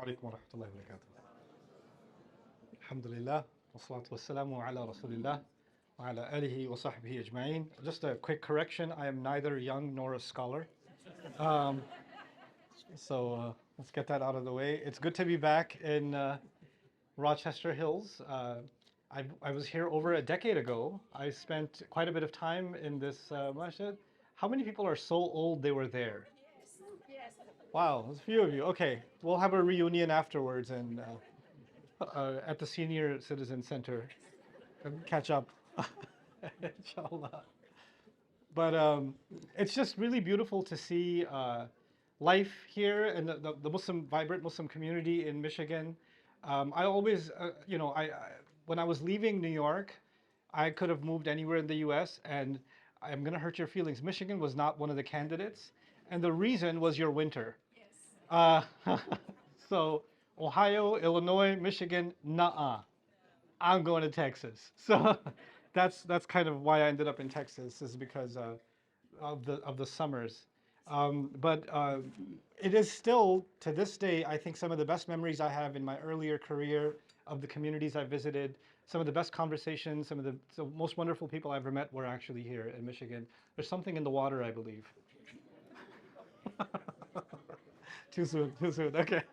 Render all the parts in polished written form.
Alaikum wa rahmatullahi wa barakatuh. Alhamdulillah, wassalatu wassalamu ala rasulillah, wa ala alihi wa sahbihi ajma'in. Just a quick correction, I am neither young nor a scholar. Um, let's get that out of the way. It's good to be back in Rochester Hills. I was here over a decade ago. I spent quite a bit of time in this masjid. How many people are so old they were there? Yes. Wow, there's a few of you. Okay, we'll have a reunion afterwards and at the Senior Citizen Center and catch up, inshallah. But it's just really beautiful to see life here and the vibrant Muslim community in Michigan. I always, when I was leaving New York, I could have moved anywhere in the U.S. and I'm going to hurt your feelings. Michigan was not one of the candidates, and the reason was your winter. Yes. So Ohio, Illinois, Michigan, nah. I'm going to Texas. So that's kind of why I ended up in Texas, is because of the summers. But it is still, to this day, I think some of the best memories I have in my earlier career of the communities I visited. Some of the best conversations, some of the most wonderful people I ever met were actually here in Michigan. There's something in the water, I believe. Too soon, okay.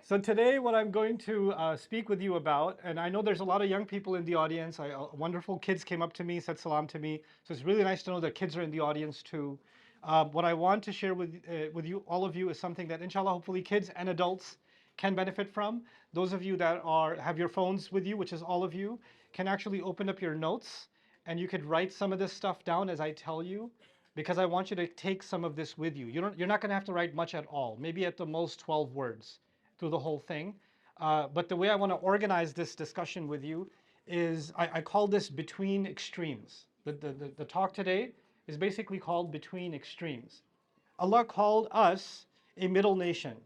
So today what I'm going to speak with you about, and I know there's a lot of young people in the audience. Wonderful kids came up to me, said salam to me. So it's really nice to know that kids are in the audience too. What I want to share with you, all of you, is something that inshallah, hopefully kids and adults can benefit from. Those of you that have your phones with you, which is all of you, can actually open up your notes and you could write some of this stuff down as I tell you, because I want you to take some of this with you. You're not going to have to write much at all, maybe at the most 12 words through the whole thing. But the way I want to organize this discussion with you is, I call this between extremes. The talk today is basically called between extremes. Allah called us a middle nation,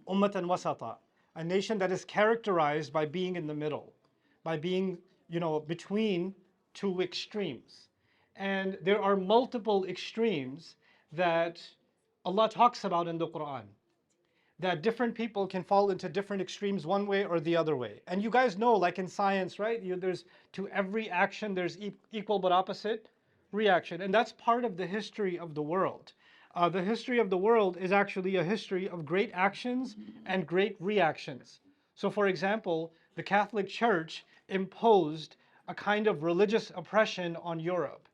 ummatan wasata, a nation that is characterized by being in the middle, by being, between two extremes. And there are multiple extremes that Allah talks about in the Quran, that different people can fall into different extremes one way or the other way. And you guys know, like in science, right? There's to every action, there's equal but opposite reaction. And that's part of the history of the world. The history of the world is actually a history of great actions and great reactions. So for example, the Catholic Church imposed a kind of religious oppression on Europe,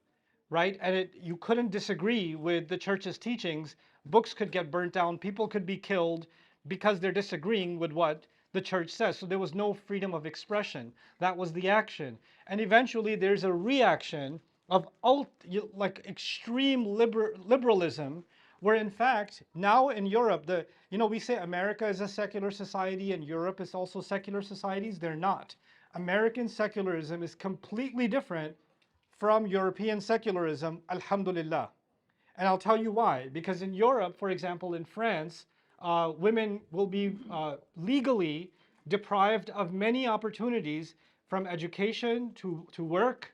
right? And you couldn't disagree with the church's teachings. Books could get burnt down, people could be killed because they're disagreeing with what the church says. So there was no freedom of expression. That was the action. And eventually there's a reaction of extreme liberalism, where in fact now in Europe, we say America is a secular society and Europe is also secular societies. They're not. American secularism is completely different from European secularism, alhamdulillah. And I'll tell you why. Because in Europe, for example, in France, women will be legally deprived of many opportunities, from education to work,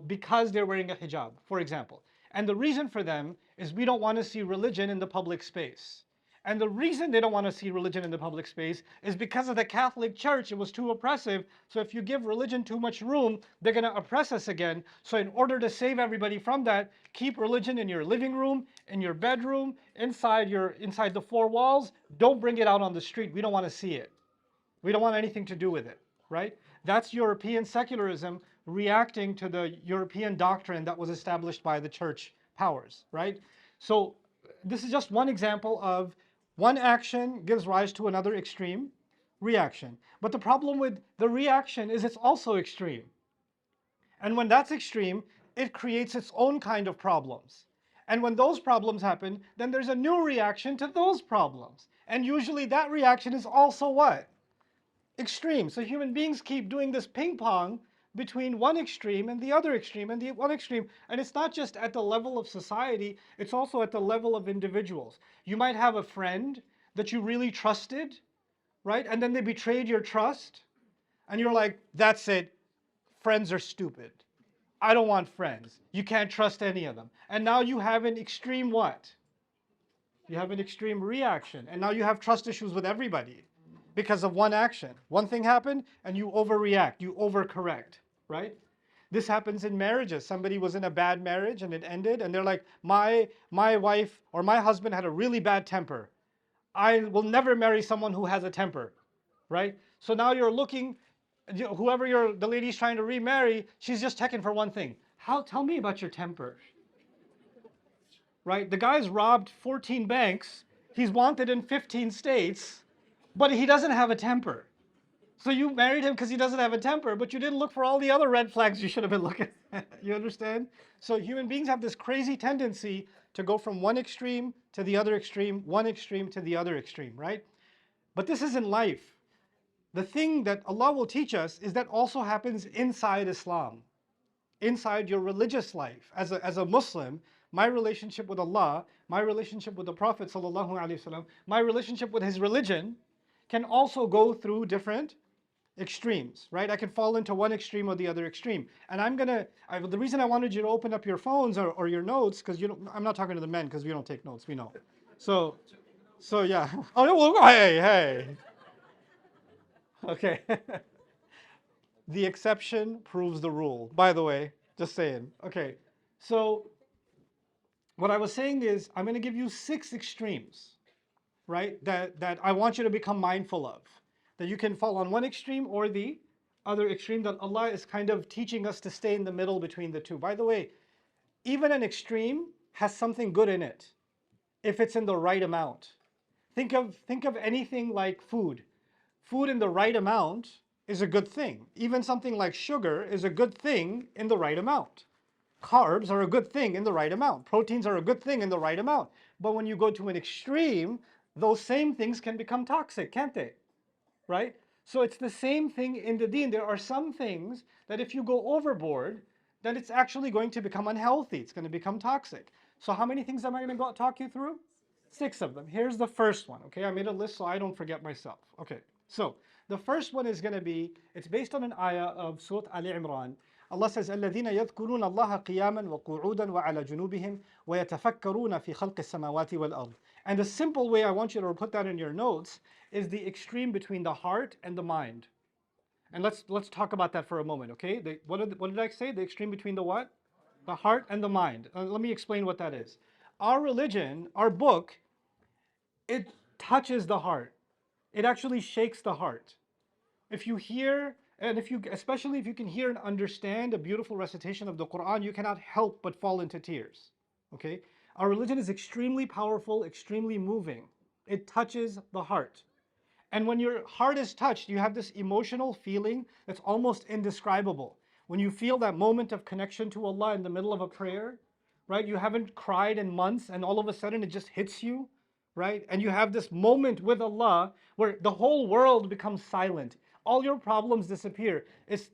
because they're wearing a hijab, for example. And the reason for them is, we don't want to see religion in the public space. And the reason they don't want to see religion in the public space is because of the Catholic Church. It was too oppressive. So if you give religion too much room, they're going to oppress us again. So in order to save everybody from that, keep religion in your living room, in your bedroom, inside the four walls. Don't bring it out on the street. We don't want to see it. We don't want anything to do with it, right? That's European secularism reacting to the European doctrine that was established by the church powers, right? So this is just one example of one action gives rise to another extreme reaction. But the problem with the reaction is it's also extreme. And when that's extreme, it creates its own kind of problems. And when those problems happen, then there's a new reaction to those problems. And usually that reaction is also what? Extreme. So human beings keep doing this ping pong between one extreme and the other extreme and the one extreme. And it's not just at the level of society, it's also at the level of individuals. You might have a friend that you really trusted, right? And then they betrayed your trust. And you're like, that's it. Friends are stupid. I don't want friends. You can't trust any of them. And now you have an extreme what? You have an extreme reaction. And now you have trust issues with everybody because of one action. One thing happened and you overreact, you overcorrect, right? This happens in marriages. Somebody was in a bad marriage and it ended, and they're like, my wife or my husband had a really bad temper. I will never marry someone who has a temper, right? So now you're looking, whoever the lady's trying to remarry, she's just checking for one thing. Tell me about your temper, right? The guy's robbed 14 banks. He's wanted in 15 states, but he doesn't have a temper. So you married him because he doesn't have a temper, but you didn't look for all the other red flags you should have been looking at. You understand? So human beings have this crazy tendency to go from one extreme to the other extreme, one extreme to the other extreme, right? But this isn't life. The thing that Allah will teach us is that also happens inside Islam, inside your religious life. As a Muslim, my relationship with Allah, my relationship with the Prophet ﷺ, my relationship with his religion can also go through different extremes, right? I can fall into one extreme or the other extreme. And the reason I wanted you to open up your phones or your notes, because I'm not talking to the men because we don't take notes, we know. So yeah. Oh, no, hey. Okay. The exception proves the rule, by the way, just saying. Okay, so what I was saying is I'm going to give you 6 extremes, right, that I want you to become mindful of. That you can fall on one extreme or the other extreme, that Allah is kind of teaching us to stay in the middle between the two. By the way, even an extreme has something good in it if it's in the right amount. Think of anything like food. Food in the right amount is a good thing. Even something like sugar is a good thing in the right amount. Carbs are a good thing in the right amount. Proteins are a good thing in the right amount. But when you go to an extreme, those same things can become toxic, can't they? Right? So it's the same thing in the deen. There are some things that if you go overboard, then it's actually going to become unhealthy. It's going to become toxic. So how many things am I going to talk you through? 6 of them. Here's the first one. Okay, I made a list so I don't forget myself. Okay, so the first one is going to be, it's based on an ayah of Surah Ali Imran. Allah says, الَّذِينَ يَذْكُرُونَ اللَّهَ قِيَامًا وَقُعُودًا وَعَلَى جُنُوبِهِمْ وَيَتَفَكَّرُونَ فِي خَلْقِ السَّمَاوَاتِ وَالْأَرْضِ. And the simple way I want you to put that in your notes is the extreme between the heart and the mind. And let's talk about that for a moment, okay? What did I say? The extreme between the what? The heart and the mind. Let me explain what that is. Our religion, our book, it touches the heart. It actually shakes the heart. If you hear, and especially if you can hear and understand a beautiful recitation of the Quran, you cannot help but fall into tears. Okay? Our religion is extremely powerful, extremely moving. It touches the heart. And when your heart is touched, you have this emotional feeling that's almost indescribable. When you feel that moment of connection to Allah in the middle of a prayer, right? You haven't cried in months and all of a sudden it just hits you, right? And you have this moment with Allah where the whole world becomes silent. All your problems disappear.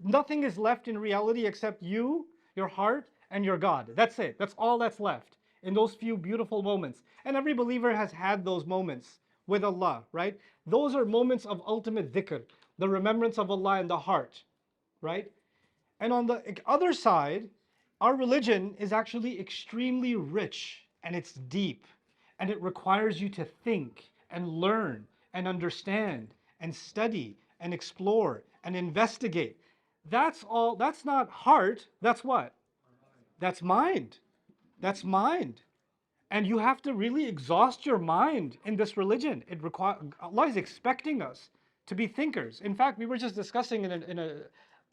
Nothing is left in reality except you, your heart, and your God. That's it. That's all that's left in those few beautiful moments. And every believer has had those moments with Allah, right? Those are moments of ultimate dhikr, the remembrance of Allah in the heart, right? And on the other side, our religion is actually extremely rich and it's deep and it requires you to think and learn and understand and study and explore and investigate. That's all, that's not heart, that's what? That's mind. That's mind. And you have to really exhaust your mind in this religion. Allah is expecting us to be thinkers. In fact, we were just discussing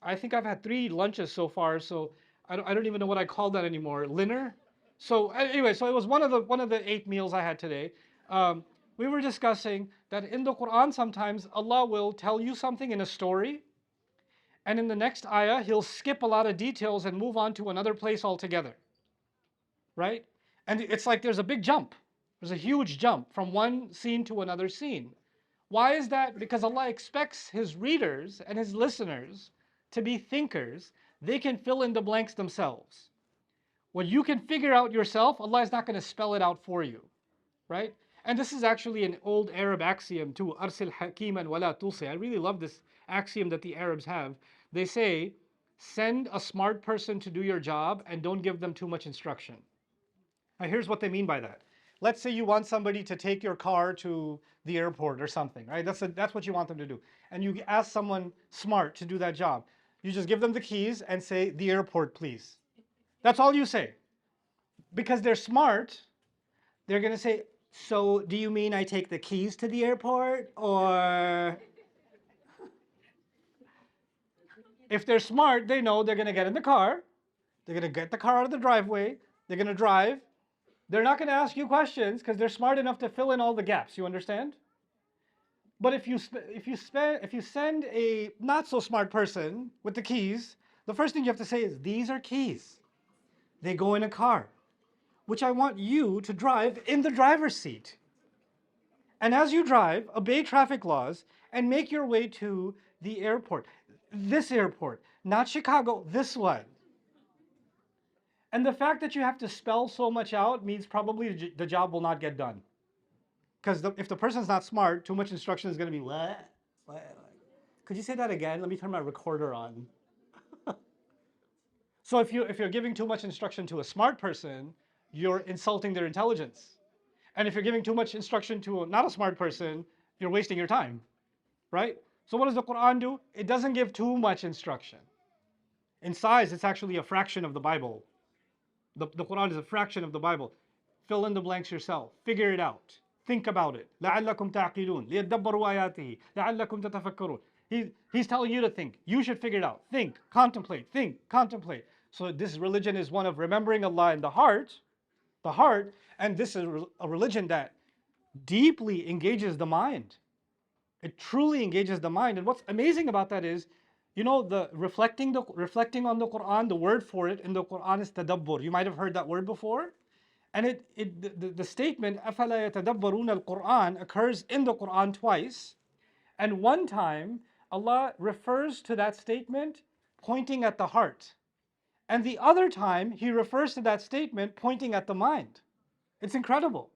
I think I've had 3 lunches so far, so I don't even know what I call that anymore. Dinner? So anyway, so it was one of the 8 meals I had today. We were discussing that in the Quran sometimes Allah will tell you something in a story, and in the next ayah, He'll skip a lot of details and move on to another place altogether. Right? And it's like there's a big jump. There's a huge jump from one scene to another scene. Why is that? Because Allah expects His readers and His listeners to be thinkers. They can fill in the blanks themselves. What you can figure out yourself, Allah is not going to spell it out for you. Right? And this is actually an old Arab axiom too. Arsil hakiman wala tusi. I really love this axiom that the Arabs have. They say, send a smart person to do your job and don't give them too much instruction. Now here's what they mean by that. let's say you want somebody to take your car to the airport or something, right? That's what you want them to do. And you ask someone smart to do that job. You just give them the keys and say, the airport, please. That's all you say. Because they're smart, they're going to say, so do you mean I take the keys to the airport? Or if they're smart, they know they're going to get in the car. They're going to get the car out of the driveway. They're going to drive. They're not going to ask you questions because they're smart enough to fill in all the gaps. You understand? But if you send a not so smart person with the keys, the first thing you have to say is, these are keys. They go in a car, which I want you to drive in the driver's seat. And as you drive, obey traffic laws and make your way to the airport. This airport, not Chicago, this one. And the fact that you have to spell so much out means probably the job will not get done. Because if the person's not smart, too much instruction is going to be, what? Could you say that again? Let me turn my recorder on. So if you're giving too much instruction to a smart person, you're insulting their intelligence. And if you're giving too much instruction to not a smart person, you're wasting your time, right? So what does the Quran do? It doesn't give too much instruction. In size, it's actually a fraction of the Bible. The Quran is a fraction of the Bible. Fill in the blanks yourself. Figure it out. Think about it. لَعَلَّكُمْ تَعْقِلُونَ لِيَدَّبَّرُوا آيَاتِهِ لَعَلَّكُمْ تَتَفَكَّرُونَ. He's telling you to think. You should figure it out. Think, contemplate, think, contemplate. So this religion is one of remembering Allah in the heart, and this is a religion that deeply engages the mind. It truly engages the mind. And what's amazing about that is, you know, the reflecting on the Quran, the word for it in the Quran is tadabbur. You might have heard that word before. And the statement أَفَلَا يَتَدَبَّرُونَ الْقُرْآنَ occurs in the Quran twice. And one time, Allah refers to that statement pointing at the heart. And the other time, He refers to that statement pointing at the mind. It's incredible.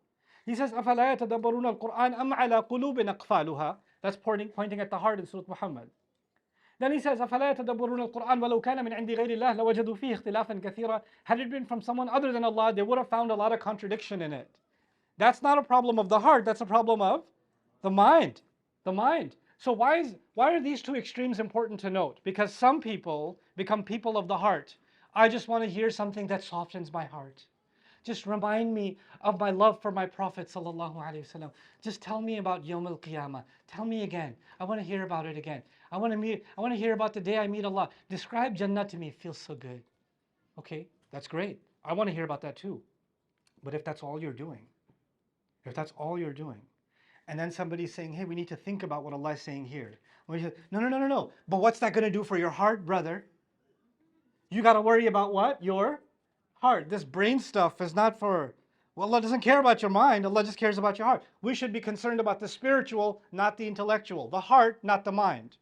He says, أَفَلَا يَتَدَبَّرُونَ الْقُرْآنَ أَمْ عَلَى قُلُوبٍ أَقْفَالُهَا. That's pointing at the heart in Surah Muhammad. Then he says, أَفَلَا يَتَدَبَّرُونَ الْقُرْآنَ وَلَوْ كَانَ مِنْ عِنْدِ غَيْرِ اللَّهِ لَوَجَدُوا فِيهِ اخْتِلَافًا كَثِيرًا. Had it been from someone other than Allah, they would have found a lot of contradiction in it. That's not a problem of the heart, that's a problem of the mind. The mind. So why are these two extremes important to note? Because some people become people of the heart. I just want to hear something that softens my heart. Just remind me of my love for my Prophet sallallahu alaihi wasallam. Just tell me about Yawm al-Qiyamah. Tell me again. I want to hear about it again. I want to hear about the day I meet Allah. Describe Jannah to me. It feels so good. Okay, that's great. I want to hear about that too. But if that's all you're doing, and then somebody's saying, hey, we need to think about what Allah is saying here. No. But what's that going to do for your heart, brother? You got to worry about what? Your heart. This brain stuff is not for, well, Allah doesn't care about your mind. Allah just cares about your heart. We should be concerned about the spiritual, not the intellectual. The heart, not the mind.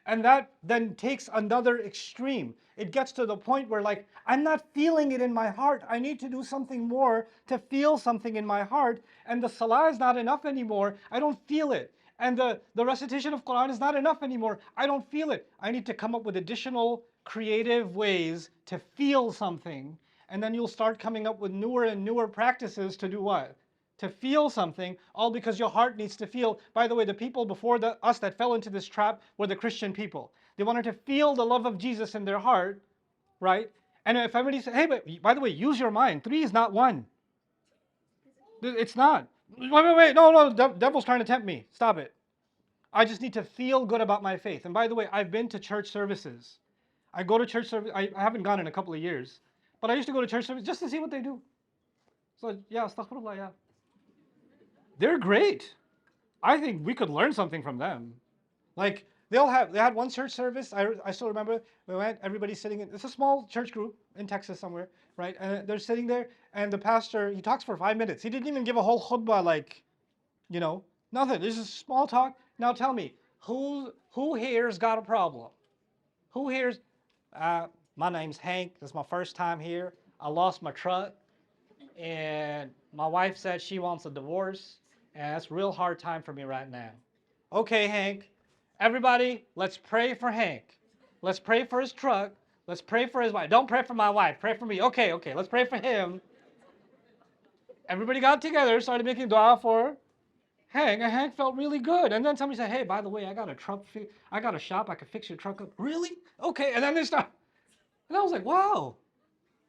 And that then takes another extreme. It gets to the point where, like, I'm not feeling it in my heart. I need to do something more to feel something in my heart. And the salah is not enough anymore. I don't feel it. And the recitation of Quran is not enough anymore. I don't feel it. I need to come up with additional creative ways to feel something. And then you'll start coming up with newer and newer practices to do what? To feel something, all because your heart needs to feel. By the way, the people before us that fell into this trap were the Christian people. They wanted to feel the love of Jesus in their heart, right? And if everybody said, hey, but by the way, use your mind. 3 is not 1. It's not. Wait. No, devil's trying to tempt me. Stop it. I just need to feel good about my faith. And by the way, I've been to church services. I go to church service. I haven't gone in a couple of years. But I used to go to church service just to see what they do. So, yeah, astaghfirullah, yeah. They're great. I think we could learn something from them. Like, they had one church service. I still remember we went, everybody's sitting it's a small church group in Texas somewhere, right? And they're sitting there, and the pastor, he talks for 5 minutes. He didn't even give a whole khutbah, like, you know, nothing. This is small talk. Now tell me, who here's got a problem? Who here's, my name's Hank. This is my first time here. I lost my truck, and my wife said she wants a divorce. And that's a real hard time for me right now. Okay, Hank. Everybody, let's pray for Hank. Let's pray for his truck. Let's pray for his wife. Don't pray for my wife. Pray for me. Okay. Let's pray for him. everybody got together, started making dua for Hank, and Hank felt really good. And then somebody said, hey, by the way, I got a truck, I got a shop, I can fix your truck up. Really? Okay. And then they start, and I was like, wow,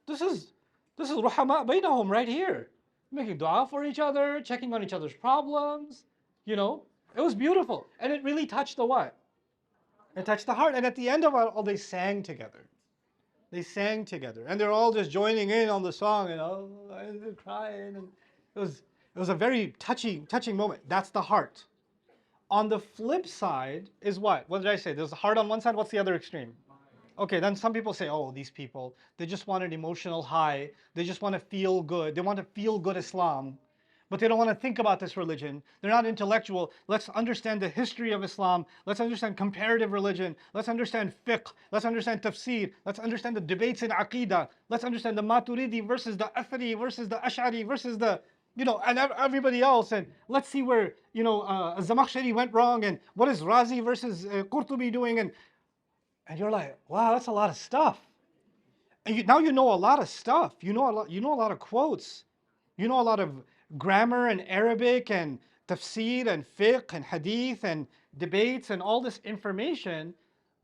this is ruhama bainahum right here. Making dua for each other, checking on each other's problems. You know, it was beautiful. And it really touched the what? It touched the heart. And at the end of it all, they sang together. They sang together. And they're all just joining in on the song and they're crying. And it was a very touching moment. That's the heart. On the flip side is what? What did I say? There's the heart on one side. What's the other extreme? Okay, then some people say, oh, these people, they just want an emotional high. They just want to feel good. They want to feel good Islam, but they don't want to think about this religion. They're not intellectual. Let's understand the history of Islam. Let's understand comparative religion. Let's understand fiqh. Let's understand tafsir. Let's understand the debates in aqidah. Let's understand the Maturidi versus the Athari versus the Ash'ari versus the, and everybody else. And let's see where, Zamakhshari went wrong and what is Razi versus Qurtubi doing. And you're like, wow, that's a lot of stuff. And now you know a lot of stuff. You know a lot of quotes. You know a lot of grammar and Arabic and tafsir and fiqh and hadith and debates and all this information,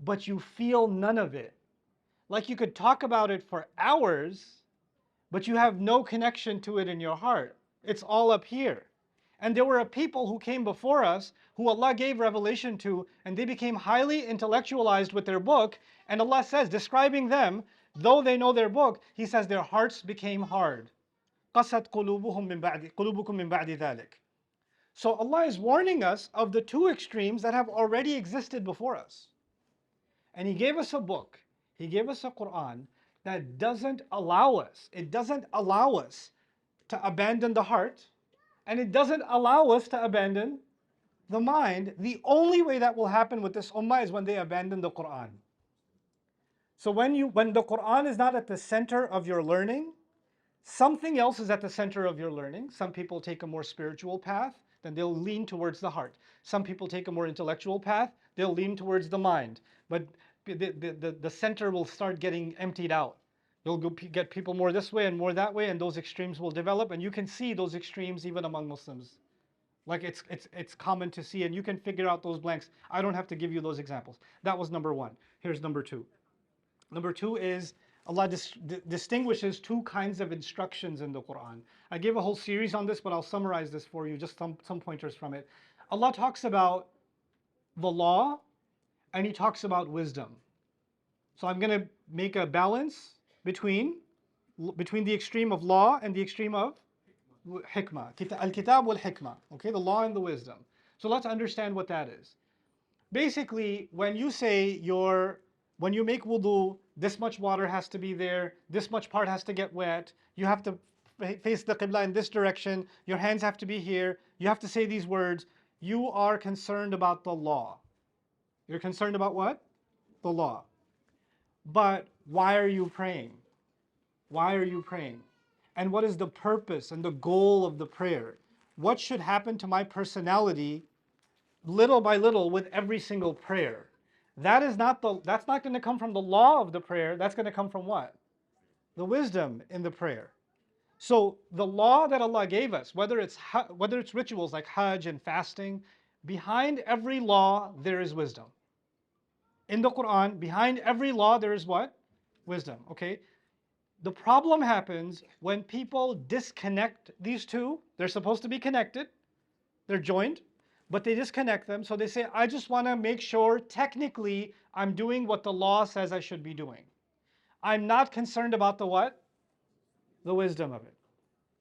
but you feel none of it. Like you could talk about it for hours, but you have no connection to it in your heart. It's all up here. And there were a people who came before us who Allah gave revelation to, and they became highly intellectualized with their book. And Allah says, describing them, though they know their book, He says their hearts became hard. قَسَتْ قُلُوبُكُم مِّن بَعْدِ ذَلِكَ. So Allah is warning us of the two extremes that have already existed before us. And He gave us a book, He gave us a Quran that doesn't allow us to abandon the heart, and it doesn't allow us to abandon the mind. The only way that will happen with this ummah is when they abandon the Quran. So when the Quran is not at the center of your learning, something else is at the center of your learning. Some people take a more spiritual path, then they'll lean towards the heart. Some people take a more intellectual path, they'll lean towards the mind. But the center will start getting emptied out. You'll get people more this way and more that way, and those extremes will develop. And you can see those extremes even among Muslims. Like it's common to see, and you can figure out those blanks. I don't have to give you those examples. That was number one. Here's number two. Number two is Allah distinguishes two kinds of instructions in the Quran. I gave a whole series on this, but I'll summarize this for you, just some pointers from it. Allah talks about the law, and He talks about wisdom. So I'm going to make a balance between the extreme of law and the extreme of hikmah. Al-kitab wal-hikmah. Okay, the law and the wisdom. So let's understand what that is. Basically, when you make wudu, this much water has to be there, this much part has to get wet, you have to face the qibla in this direction, your hands have to be here, you have to say these words, you are concerned about the law. You're concerned about what? The law. But why are you praying? Why are you praying? And what is the purpose and the goal of the prayer? What should happen to my personality little by little with every single prayer? That's not going to come from the law of the prayer. That's going to come from what? The wisdom in the prayer. So the law that Allah gave us, whether it's rituals like Hajj and fasting, behind every law there is wisdom. In the Quran, behind every law there is what? Wisdom. Okay. The problem happens when people disconnect these two. They're supposed to be connected. They're joined, but they disconnect them. So they say, I just want to make sure technically I'm doing what the law says I should be doing. I'm not concerned about the what? The wisdom of it.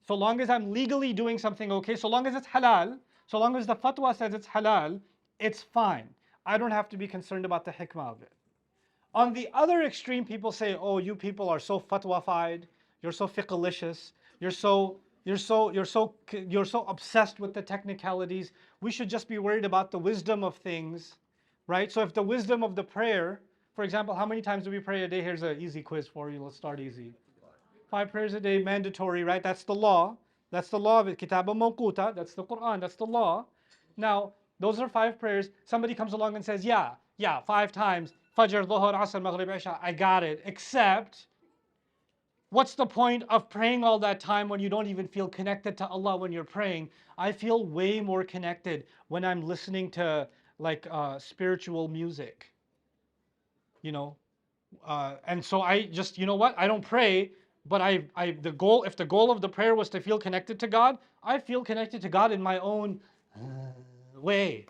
So long as I'm legally doing something okay, so long as it's halal, so long as the fatwa says it's halal, it's fine. I don't have to be concerned about the hikmah of it. On the other extreme, people say, oh, you people are so fatwafied, you're so fiqhlicious, you're so obsessed with the technicalities. We should just be worried about the wisdom of things, right? So if the wisdom of the prayer, for example, how many times do we pray a day? Here's an easy quiz for you. Let's start easy. 5 prayers a day, mandatory, right? That's the law. That's the law of it. Kitab al-Mawquta, that's the Quran, that's the law. Now, those are 5 prayers. Somebody comes along and says, yeah, 5 times. Fajr, Dhuhr, Asr, Maghrib, Isha, I got it. Except What's the point of praying all that time when you don't even feel connected to Allah when you're praying? I feel way more connected when I'm listening to like spiritual music, you know. And so I just, you know what? I don't pray, but the goal, if the goal of the prayer was to feel connected to God, I feel connected to God in my own way.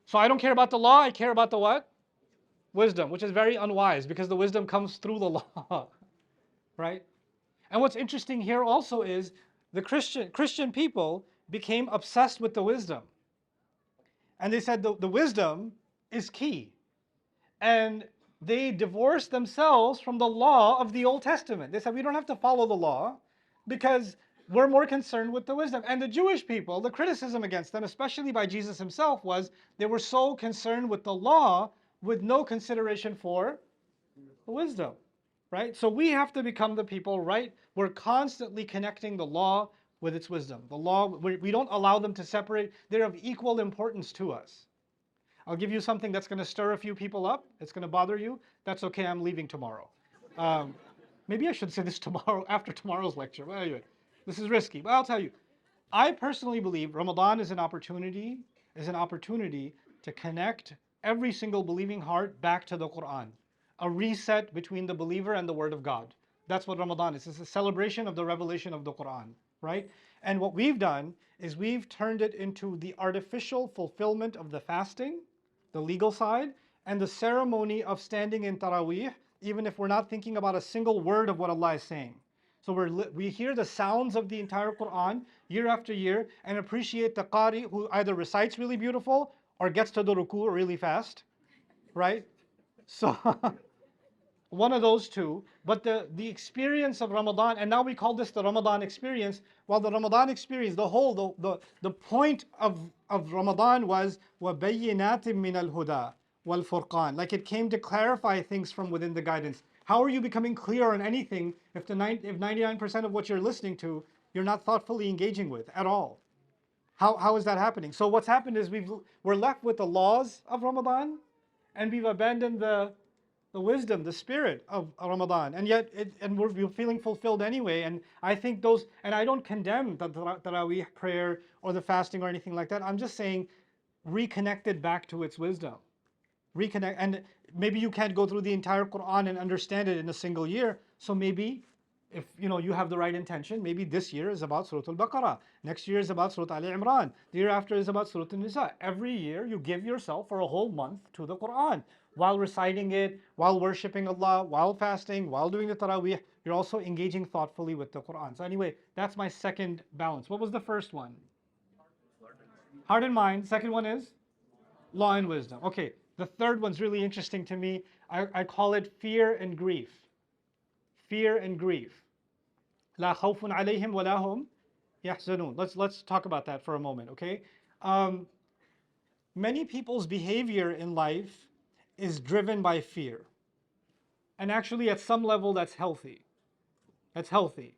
So I don't care about the law. I care about the what? Wisdom, which is very unwise because the wisdom comes through the law, right? And what's interesting here also is the Christian people became obsessed with the wisdom. And they said the wisdom is key. And they divorced themselves from the law of the Old Testament. They said we don't have to follow the law because we're more concerned with the wisdom. And the Jewish people, the criticism against them, especially by Jesus himself, was they were so concerned with the law with no consideration for the wisdom, right? So we have to become the people, right? We're constantly connecting the law with its wisdom. The law, we don't allow them to separate. They're of equal importance to us. I'll give you something that's going to stir a few people up. It's going to bother you. That's okay. I'm leaving tomorrow. Um, maybe I should say this tomorrow after tomorrow's lecture. Well, anyway, this is risky, but I'll tell you. I personally believe Ramadan is an opportunity to connect every single believing heart back to the Quran. A reset between the believer and the Word of God. That's what Ramadan is. It's a celebration of the revelation of the Quran, right? And what we've done is we've turned it into the artificial fulfillment of the fasting, the legal side, and the ceremony of standing in Taraweeh, even if we're not thinking about a single word of what Allah is saying. So we hear the sounds of the entire Quran year after year and appreciate the Qari who either recites really beautiful or gets to the ruku really fast, right? So one of those two. But the experience of Ramadan, and now we call this the Ramadan experience. Well, the Ramadan experience, the point of Ramadan was وَبَيِّنَاتٍ مِّنَ الْهُدَى وَالْفُرْقَانِ. Like it came to clarify things from within the guidance. How are you becoming clear on anything if 99% of what you're listening to, you're not thoughtfully engaging with at all? How is that happening? So what's happened is we're left with the laws of Ramadan, and we've abandoned the wisdom, the spirit of Ramadan, and yet we're feeling fulfilled anyway. And I think those, and I don't condemn the Taraweeh prayer or the fasting or anything like that. I'm just saying, reconnect it back to its wisdom. Reconnect, and maybe you can't go through the entire Quran and understand it in a single year. So maybe, if you have the right intention, maybe this year is about Surah Al-Baqarah, next year is about Surah Ali Imran, the year after is about Surah An-Nisa. Every year you give yourself for a whole month to the Quran, while reciting it, while worshipping Allah, while fasting, while doing the Taraweeh. You're also engaging thoughtfully with the Quran. So anyway, that's my second balance. What was the first one? Heart and mind. Second one is law and wisdom. Okay, the third one's really interesting to me. I call it fear and grief. Fear and grief. لا خوف عليهم ولا هم يحزنون. Let's talk about that for a moment, okay? Many people's behavior in life is driven by fear. And actually, at some level, that's healthy. That's healthy.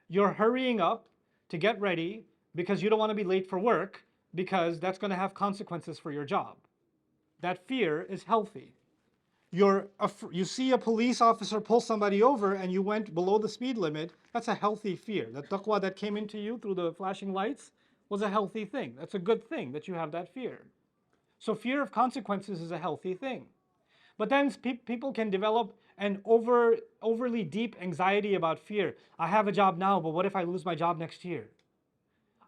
You're hurrying up to get ready because you don't want to be late for work because that's going to have consequences for your job. That fear is healthy. You see a police officer pull somebody over and you went below the speed limit, that's a healthy fear. The taqwa that came into you through the flashing lights was a healthy thing. That's a good thing that you have that fear. So fear of consequences is a healthy thing. But then people can develop an overly deep anxiety about fear. I have a job now, but what if I lose my job next year?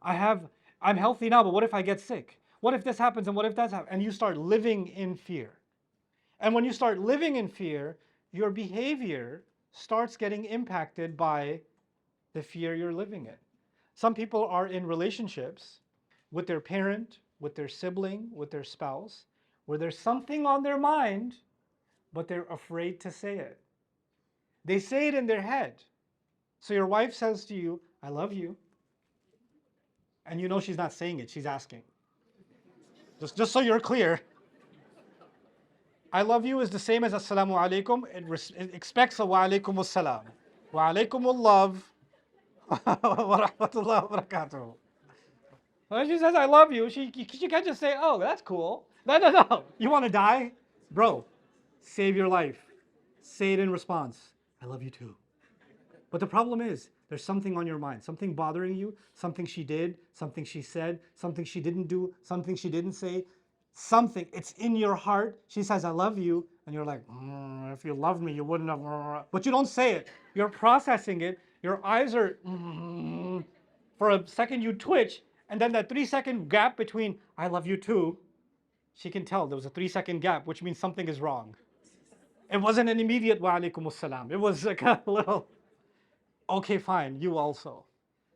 I'm healthy now, but what if I get sick? What if this happens and what if that happens? And you start living in fear. And when you start living in fear, your behavior starts getting impacted by the fear you're living in. Some people are in relationships with their parent, with their sibling, with their spouse, where there's something on their mind, but they're afraid to say it. They say it in their head. So your wife says to you, I love you. And you know she's not saying it, she's asking. Just so you're clear. I love you is the same as Assalamu Alaikum. It expects a Wa Alaikum Assalam. Wa Alaikum Love. Wa Rahmatullah wa Barakatuh. When she says I love you, she can't just say, oh, that's cool. No. You want to die? Bro, save your life. Say it in response. I I love you too. But the problem is, there's something on your mind, something bothering you, something she did, something she said, something she didn't do, something she didn't say, something, it's in your heart. She says, I love you. And you're like, if you loved me, you wouldn't have. But you don't say it. You're processing it. Your eyes are, for a second you twitch. And then that 3-second gap between, I love you too, she can tell there was a 3-second gap, which means something is wrong. It wasn't an immediate wa alaikum assalam. It was like a little, okay, fine, you also.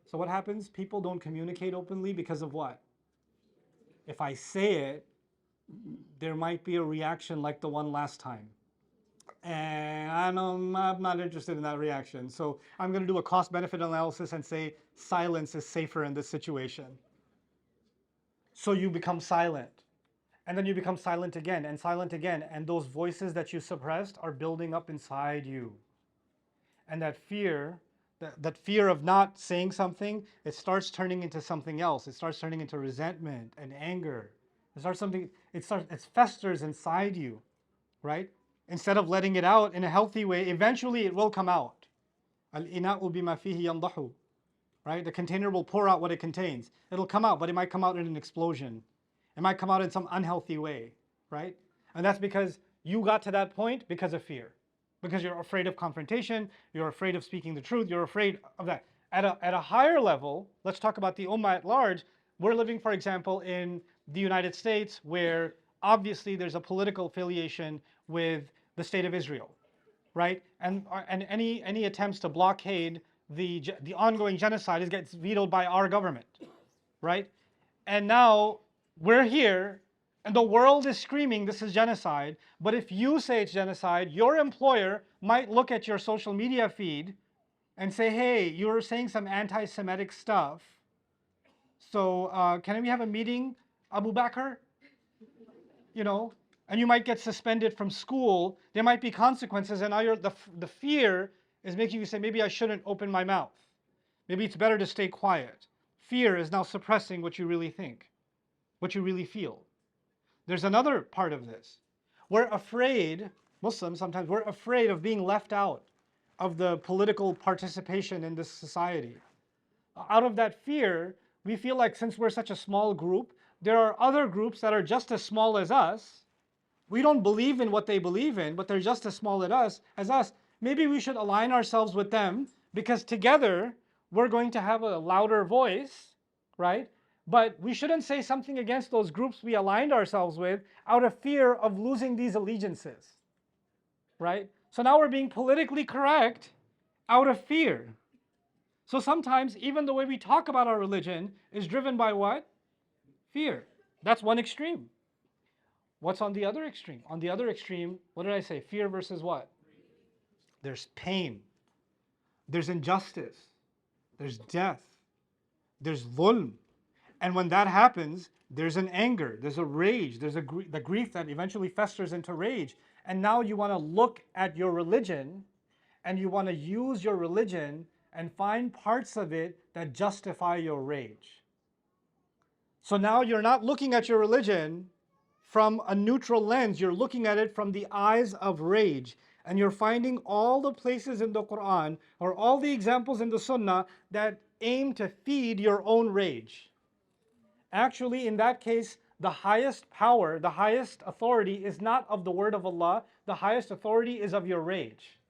So what happens? People don't communicate openly because of what? If I say it, there might be a reaction like the one last time. And I'm not interested in that reaction. So I'm going to do a cost-benefit analysis and say silence is safer in this situation. So you become silent. And then you become silent again and silent again. And those voices that you suppressed are building up inside you. And that fear of not saying something, it starts turning into something else. It starts turning into resentment and anger. It festers inside you, right? Instead of letting it out in a healthy way, eventually it will come out. Al-ina'u bima fihi yandahu, right? The container will pour out what it contains. It'll come out, but it might come out in an explosion. It might come out in some unhealthy way, right? And that's because you got to that point because of fear. Because you're afraid of confrontation, you're afraid of speaking the truth, you're afraid of that. At a higher level, let's talk about the ummah at large. We're living, for example, in the United States, where obviously there's a political affiliation with the state of Israel, right? And any attempts to blockade the ongoing genocide gets vetoed by our government, right? And now we're here, and the world is screaming this is genocide, but if you say it's genocide, your employer might look at your social media feed and say, hey, you're saying some anti-Semitic stuff, so can we have a meeting, Abu Bakr? You know, and you might get suspended from school. There might be consequences, and now the fear is making you say, maybe I shouldn't open my mouth. Maybe it's better to stay quiet. Fear is now suppressing what you really think, what you really feel. There's another part of this. We're afraid, Muslims sometimes, we're afraid of being left out of the political participation in this society. Out of that fear, we feel like since we're such a small group, there are other groups that are just as small as us. We don't believe in what they believe in, but they're just as small as us. Maybe we should align ourselves with them because together we're going to have a louder voice, right? But we shouldn't say something against those groups we aligned ourselves with out of fear of losing these allegiances, right? So now we're being politically correct out of fear. So sometimes even the way we talk about our religion is driven by what? Fear. That's one extreme. What's on the other extreme? On the other extreme, what did I say? Fear versus what? There's pain. There's injustice. There's death. There's dhulm. And when that happens, there's an anger, there's a rage, there's the grief that eventually festers into rage. And now you want to look at your religion and you want to use your religion and find parts of it that justify your rage. So now you're not looking at your religion from a neutral lens, you're looking at it from the eyes of rage. And you're finding all the places in the Quran or all the examples in the Sunnah that aim to feed your own rage. Actually, in that case, the highest power, the highest authority is not of the word of Allah, the highest authority is of your rage.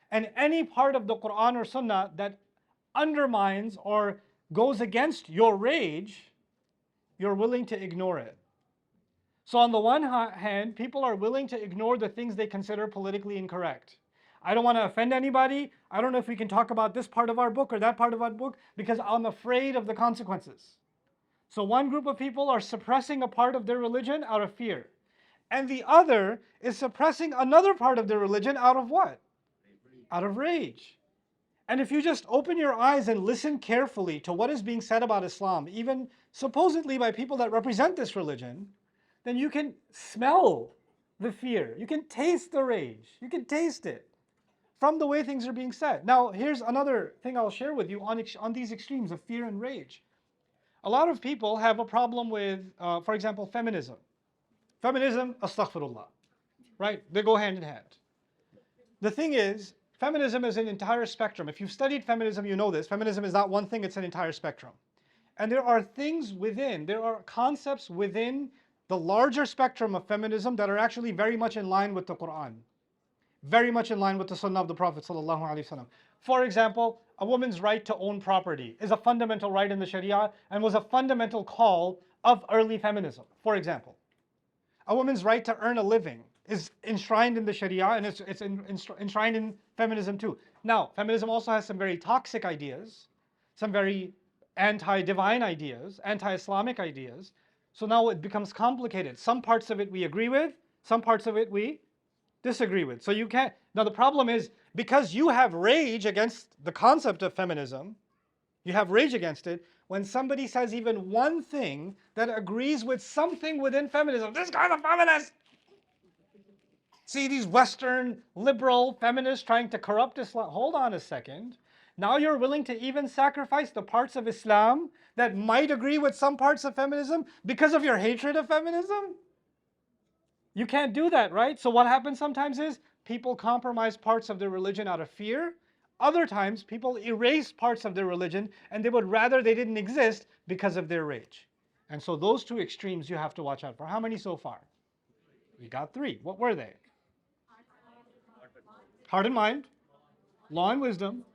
And any part of the Quran or Sunnah that undermines or goes against your rage, you're willing to ignore it. So on the one hand, people are willing to ignore the things they consider politically incorrect. I don't want to offend anybody. I don't know if we can talk about this part of our book or that part of our book because I'm afraid of the consequences. So one group of people are suppressing a part of their religion out of fear. And the other is suppressing another part of their religion out of what? Out of rage. And if you just open your eyes and listen carefully to what is being said about Islam, even supposedly by people that represent this religion, then you can smell the fear. You can taste the rage. You can taste it from the way things are being said. Now, here's another thing I'll share with you on these extremes of fear and rage. A lot of people have a problem with, for example, feminism. Feminism, astaghfirullah, right? They go hand in hand. The thing is, Feminism is an entire spectrum. If you've studied feminism, you know this. Feminism is not one thing, it's an entire spectrum. And there are things within, there are concepts within the larger spectrum of feminism that are actually very much in line with the Quran, very much in line with the Sunnah of the Prophet sallallahu alaihi wasallam. For example, a woman's right to own property is a fundamental right in the Sharia and was a fundamental call of early feminism. For example, a woman's right to earn a living is enshrined in the Sharia and it's enshrined in feminism too. Now, feminism also has some very toxic ideas, some very anti-divine ideas, anti-Islamic ideas. So now it becomes complicated. Some parts of it we agree with, some parts of it we disagree with. So you can't, now the problem is, because you have rage against the concept of feminism, you have rage against it, when somebody says even one thing that agrees with something within feminism, this guy's a feminist! See these Western liberal feminists trying to corrupt Islam. Hold on a second. Now you're willing to even sacrifice the parts of Islam that might agree with some parts of feminism because of your hatred of feminism? You can't do that, right? So what happens sometimes is people compromise parts of their religion out of fear. Other times people erase parts of their religion and they would rather they didn't exist because of their rage. And so those two extremes you have to watch out for. How many so far? We got 3. What were they? Heart and mind, law and wisdom,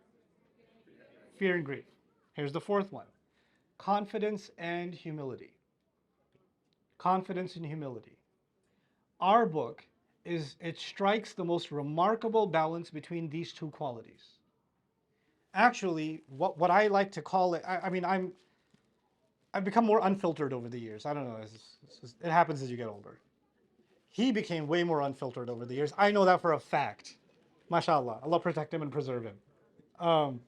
fear and grief. Here's the 4th one. Confidence and humility. Confidence and humility. Our book it strikes the most remarkable balance between these two qualities. Actually, what I like to call it, I've become more unfiltered over the years. I don't know, it happens as you get older. He became way more unfiltered over the years. I know that for a fact. MashaAllah, Allah protect him and preserve him. So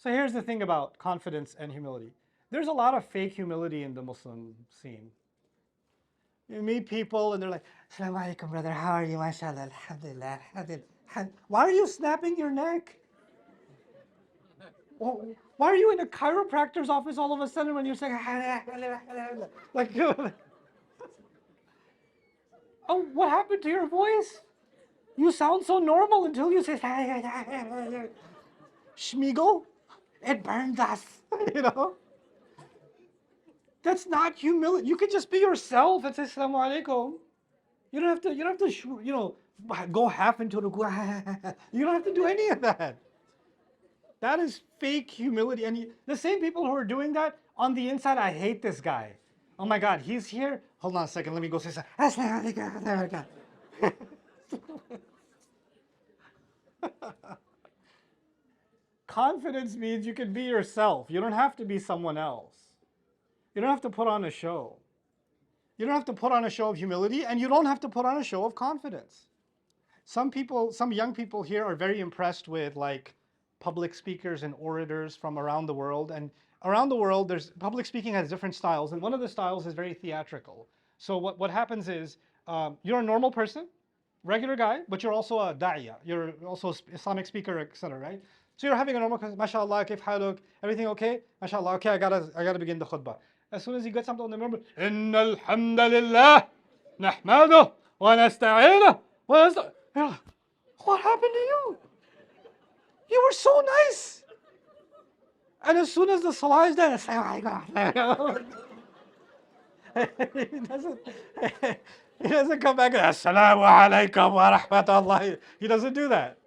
here's the thing about confidence and humility. There's a lot of fake humility in the Muslim scene. You meet people and they're like, Assalamu Alaikum, brother, how are you? MashaAllah, Alhamdulillah, Alhamdulillah. Why are you snapping your neck? Why are you in a chiropractor's office all of a sudden when you're saying, like, oh, what happened to your voice? You sound so normal until you say, Schmiegel, it burned us, you know? That's not humility. You could just be yourself and say, Assalamu Alaikum. You don't have to, go half into the, you don't have to do any of that. That is fake humility. And the same people who are doing that, on the inside, I hate this guy. Oh my God, he's here. Hold on a second, let me go say something. Assalamu Alaikum. Confidence means you can be yourself. You don't have to be someone else. You don't have to put on a show. You don't have to put on a show of humility, and you don't have to put on a show of confidence. Some young people here are very impressed with like public speakers and orators from around the world. And around the world, public speaking has different styles, and one of the styles is very theatrical. So what happens is, you're a normal person, regular guy, but you're also a da'iyah. You're also an Islamic speaker, etc., right? So you're having a normal, mashallah, kif haluk, everything okay? Mashallah, okay, I gotta begin the khutbah. As soon as you get something on the member, Inna alhamdulillah, nahmaduh, wa nasta'inah, wa nasta'inah. What happened to you? You were so nice. And as soon as the salah is done, he doesn't come back and Assalamu Alaikum wa rahmatullah. He doesn't do that.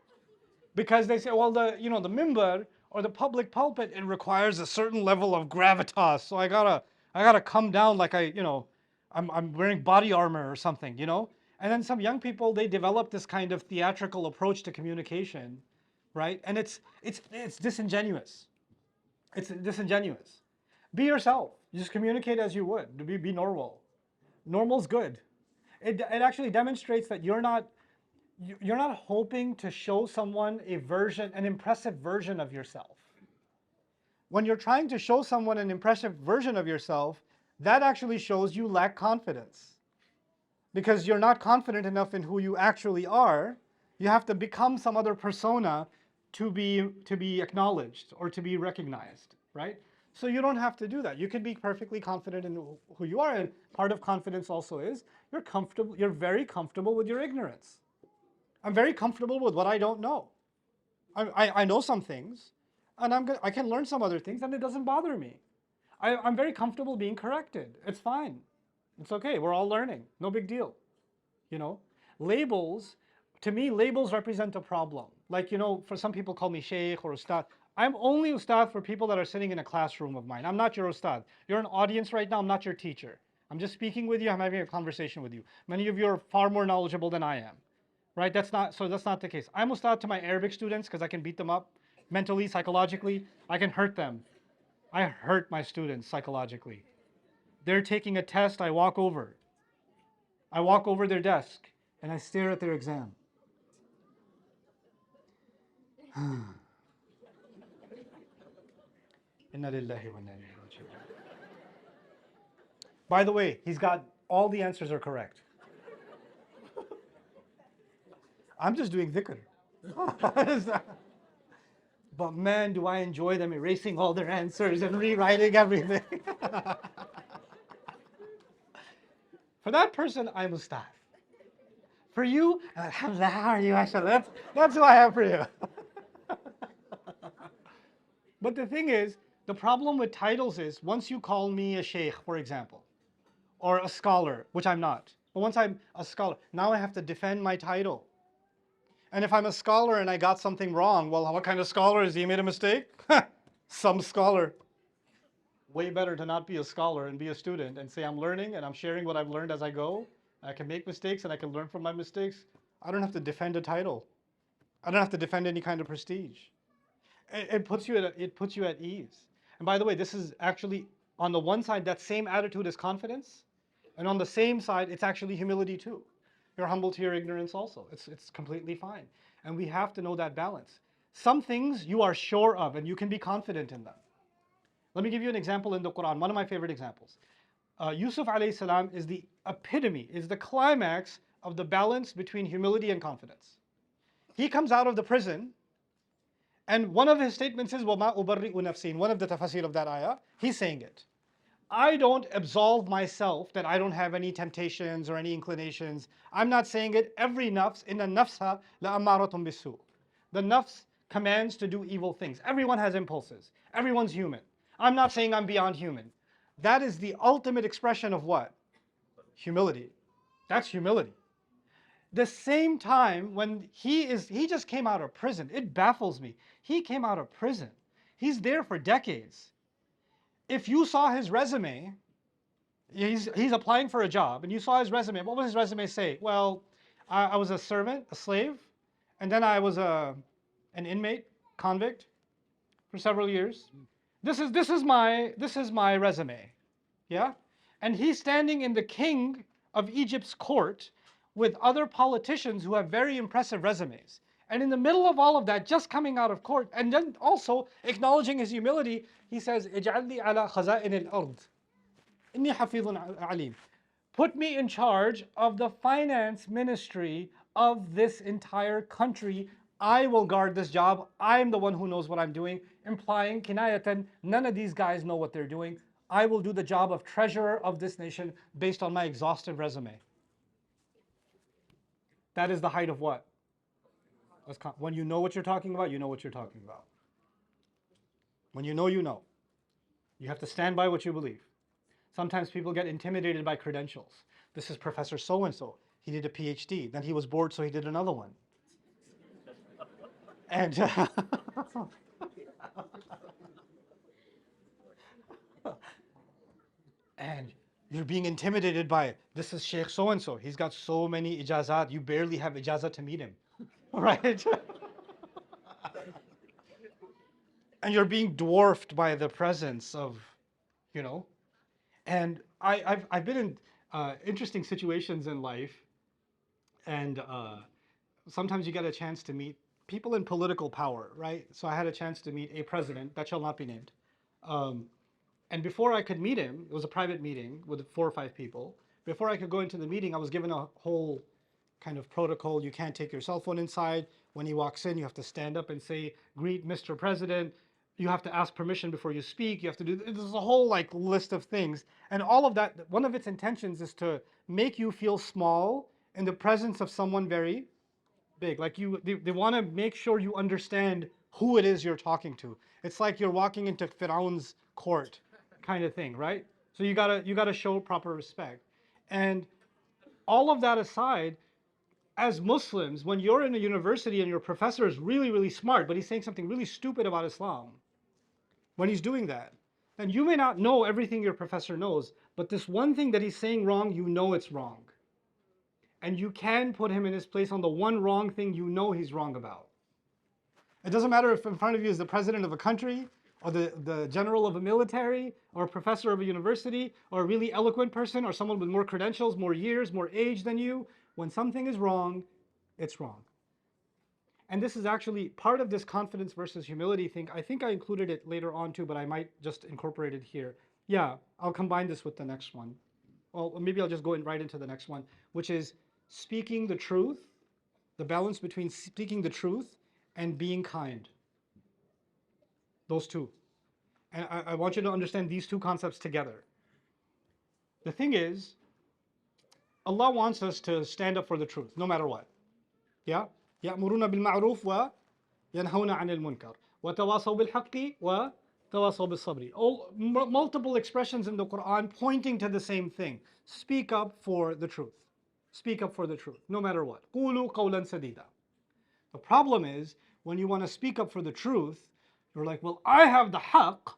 Because they say, well, the minbar or the public pulpit, it requires a certain level of gravitas. So I gotta come down like I'm wearing body armor or something, And then some young people, they develop this kind of theatrical approach to communication, right? And it's disingenuous. It's disingenuous. Be yourself. You just communicate as you would. Be normal. Normal's good. It actually demonstrates that you're not hoping to show someone an impressive version of yourself. When you're trying to show someone an impressive version of yourself, that actually shows you lack confidence. Because you're not confident enough in who you actually are, you have to become some other persona to be acknowledged or to be recognized, right? So you don't have to do that. You can be perfectly confident in who you are, and part of confidence also is you're very comfortable with your ignorance. I'm very comfortable with what I don't know. I know some things, and I can learn some other things, and it doesn't bother me. I'm very comfortable being corrected. It's fine. It's okay. We're all learning. No big deal. You know, labels, to me, labels represent a problem. Like, you know, for some people call me Sheikh or Ustadh. I'm only Ustadh for people that are sitting in a classroom of mine. I'm not your Ustadh. You're an audience right now. I'm not your teacher. I'm just speaking with you. I'm having a conversation with you. Many of you are far more knowledgeable than I am, right? That's not the case. I'm Ustadh to my Arabic students because I can beat them up mentally, psychologically. I can hurt them. I hurt my students psychologically. They're taking a test. I walk over. I walk over their desk and I stare at their exam. Inna lillahi wa inna ilayhi raji'un. By the way, he's got all the answers are correct. I'm just doing dhikr. But man, do I enjoy them erasing all their answers and rewriting everything. For that person, I'm Ustadh. For you, alhamdulillah, how are you? That's who I have for you. But the thing is, the problem with titles is, once you call me a sheikh, for example, or a scholar, which I'm not, but once I'm a scholar, now I have to defend my title. And if I'm a scholar and I got something wrong, well, what kind of scholar is he? He made a mistake? Some scholar. Way better to not be a scholar and be a student and say I'm learning and I'm sharing what I've learned as I go. I can make mistakes and I can learn from my mistakes. I don't have to defend a title. I don't have to defend any kind of prestige. It puts you at ease. And by the way, this is actually, on the one side, that same attitude is confidence. And on the same side, it's actually humility too. You're humble to your ignorance also. It's completely fine. And we have to know that balance. Some things you are sure of and you can be confident in them. Let me give you an example in the Quran, one of my favorite examples. Yusuf alayhi salam is the epitome, is the climax of the balance between humility and confidence. He comes out of the prison, and one of his statements is, وَمَا أُبَرِّئُ نَفْسِي. In one of the tafasir of that ayah, he's saying it. I don't absolve myself that I don't have any temptations or any inclinations. I'm not saying it. Every nafs, inna nafsa la'ammaratun bisu. The nafs commands to do evil things. Everyone has impulses. Everyone's human. I'm not saying I'm beyond human. That is the ultimate expression of what? Humility. That's humility. The same time when he just came out of prison, it baffles me. He came out of prison. He's there for decades. If you saw his resume, he's applying for a job, and you saw his resume, what would his resume say? Well, I was a servant, a slave, and then I was an inmate, convict, for several years. This is my resume, yeah. And he's standing in the king of Egypt's court with other politicians who have very impressive resumes. And in the middle of all of that, just coming out of court, and then also acknowledging his humility, he says, اجعلني على خزائن الأرض إني حفيظ عليم. Put me in charge of the finance ministry of this entire country. I will guard this job. I'm the one who knows what I'm doing. Implying, kinayatan, none of these guys know what they're doing. I will do the job of treasurer of this nation based on my exhaustive resume. That is the height of what? When you know what you're talking about, you know what you're talking about. When you know, you know. You have to stand by what you believe. Sometimes people get intimidated by credentials. This is Professor so-and-so. He did a PhD. Then he was bored, so he did another one. And and you're being intimidated by, this is Sheikh so-and-so. He's got so many ijazat. You barely have ijazat to meet him. Right? And you're being dwarfed by the presence of, you know. And I've been in interesting situations in life, and sometimes you get a chance to meet people in political power, right? So I had a chance to meet a president that shall not be named. And before I could meet him, it was a private meeting with 4 or 5 people. Before I could go into the meeting, I was given a whole kind of protocol. You can't take your cell phone inside. When he walks in, you have to stand up and say, "Greet Mr. President." You have to ask permission before you speak. You have to do, there's a whole like list of things. And all of that, one of its intentions is to make you feel small in the presence of someone very big. Like they want to make sure you understand who it is you're talking to. It's like you're walking into Firaun's court, kind of thing, right? So you gotta show proper respect. And all of that aside, as Muslims, when you're in a university and your professor is really, really smart, but he's saying something really stupid about Islam, when he's doing that, then you may not know everything your professor knows, but this one thing that he's saying wrong, you know it's wrong. And you can put him in his place on the one wrong thing you know he's wrong about. It doesn't matter if in front of you is the president of a country, or the general of a military, or a professor of a university, or a really eloquent person, or someone with more credentials, more years, more age than you. When something is wrong, it's wrong. And this is actually part of this confidence versus humility thing. I think I included it later on too, but I might just incorporate it here. Yeah, I'll combine this with the next one. Well, maybe I'll just go right into the next one, which is speaking the truth, the balance between speaking the truth and being kind. Those two. And I want you to understand these two concepts together. The thing is, Allah wants us to stand up for the truth, no matter what. Yeah? يأمرون بالمعروف وينهون عن المنكر وتواصوا بالحق وتواصوا بالصبر. All multiple expressions in the Quran pointing to the same thing. Speak up for the truth. Speak up for the truth, no matter what. قولوا قولا سديدا. The problem is, when you want to speak up for the truth, you're like, well, I have the haqq.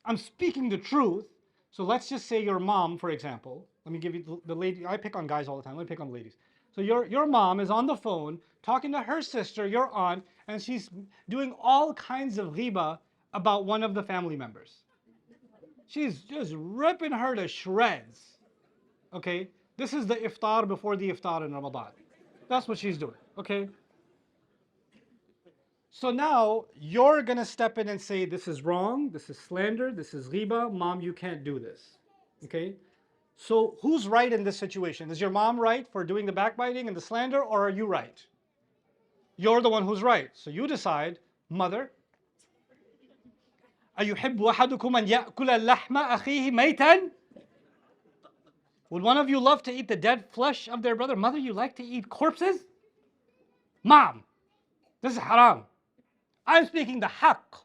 I'm speaking the truth. So let's just say your mom, for example. Let me give you the lady. I pick on guys all the time. Let me pick on ladies. So your mom is on the phone talking to her sister, your aunt, and she's doing all kinds of ghiba about one of the family members. She's just ripping her to shreds. Okay? This is the iftar before the iftar in Ramadan. That's what she's doing. Okay? So now you're going to step in and say, this is wrong, this is slander, this is ghiba, mom, you can't do this. Okay? So who's right in this situation? Is your mom right for doing the backbiting and the slander, or are you right? You're the one who's right. So you decide, mother, أيحب أحدكم أن يأكل اللحم أخيه ميتا? Would one of you love to eat the dead flesh of their brother? Mother, you like to eat corpses? Mom, this is haram. I'm speaking the haqq.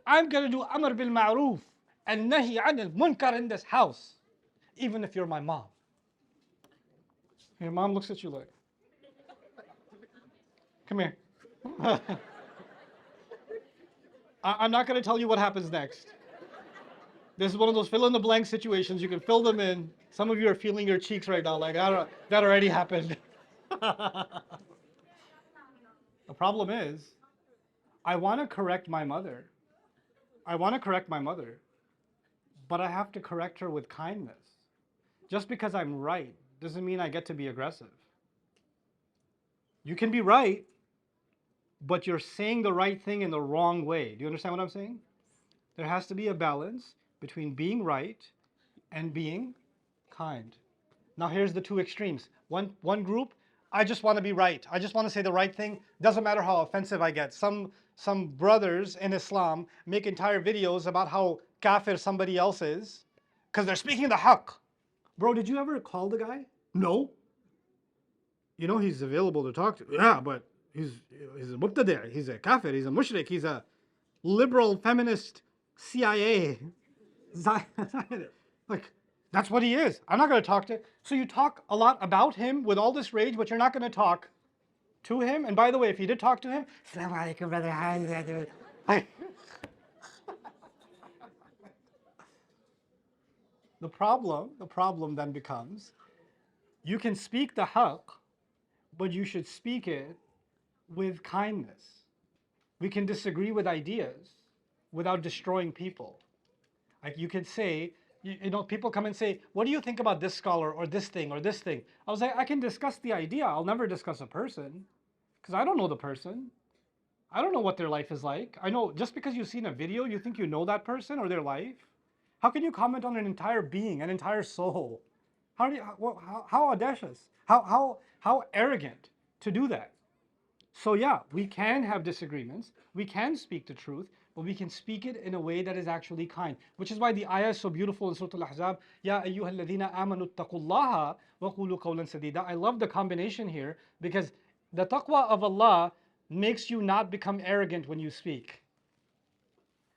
I'm going to do amr bil ma'roof and nahi anil munkar in this house, even if you're my mom. Your mom looks at you like, come here. I'm not going to tell you what happens next. This is one of those fill in the blank situations. You can fill them in. Some of you are feeling your cheeks right now, like, that already happened. The problem is, I want to correct my mother. But I have to correct her with kindness. Just because I'm right doesn't mean I get to be aggressive. You can be right, but you're saying the right thing in the wrong way. Do you understand what I'm saying? There has to be a balance between being right and being kind. Now here's the two extremes. One group, I just want to be right. I just want to say the right thing. Doesn't matter how offensive I get. Some brothers in Islam make entire videos about how kafir somebody else is because they're speaking the haqq. Bro, did you ever call the guy? No. You know he's available to talk to. Yeah, but he's a mubtadi', he's a kafir, he's a mushrik, he's a liberal feminist CIA. Like, that's what he is. I'm not going to talk to him. So you talk a lot about him with all this rage, but you're not going to talk to him. And by the way, if you did talk to him, Assalamu Alaikum, brother. The problem then becomes, you can speak the haqq, but you should speak it with kindness. We can disagree with ideas without destroying people. Like you can say, you know, people come and say, what do you think about this scholar or this thing or this thing? I was like, I can discuss the idea. I'll never discuss a person because I don't know the person. I don't know what their life is like. I know just because you've seen a video, you think you know that person or their life. How can you comment on an entire being, an entire soul? How audacious? How arrogant to do that? So yeah, we can have disagreements. We can speak the truth, but we can speak it in a way that is actually kind. Which is why the ayah is so beautiful in Surah Al-Ahzab. Ya ayyuhal ladhina amanu taqullaha wa qulu qawlan sadida. I love the combination here because the taqwa of Allah makes you not become arrogant when you speak.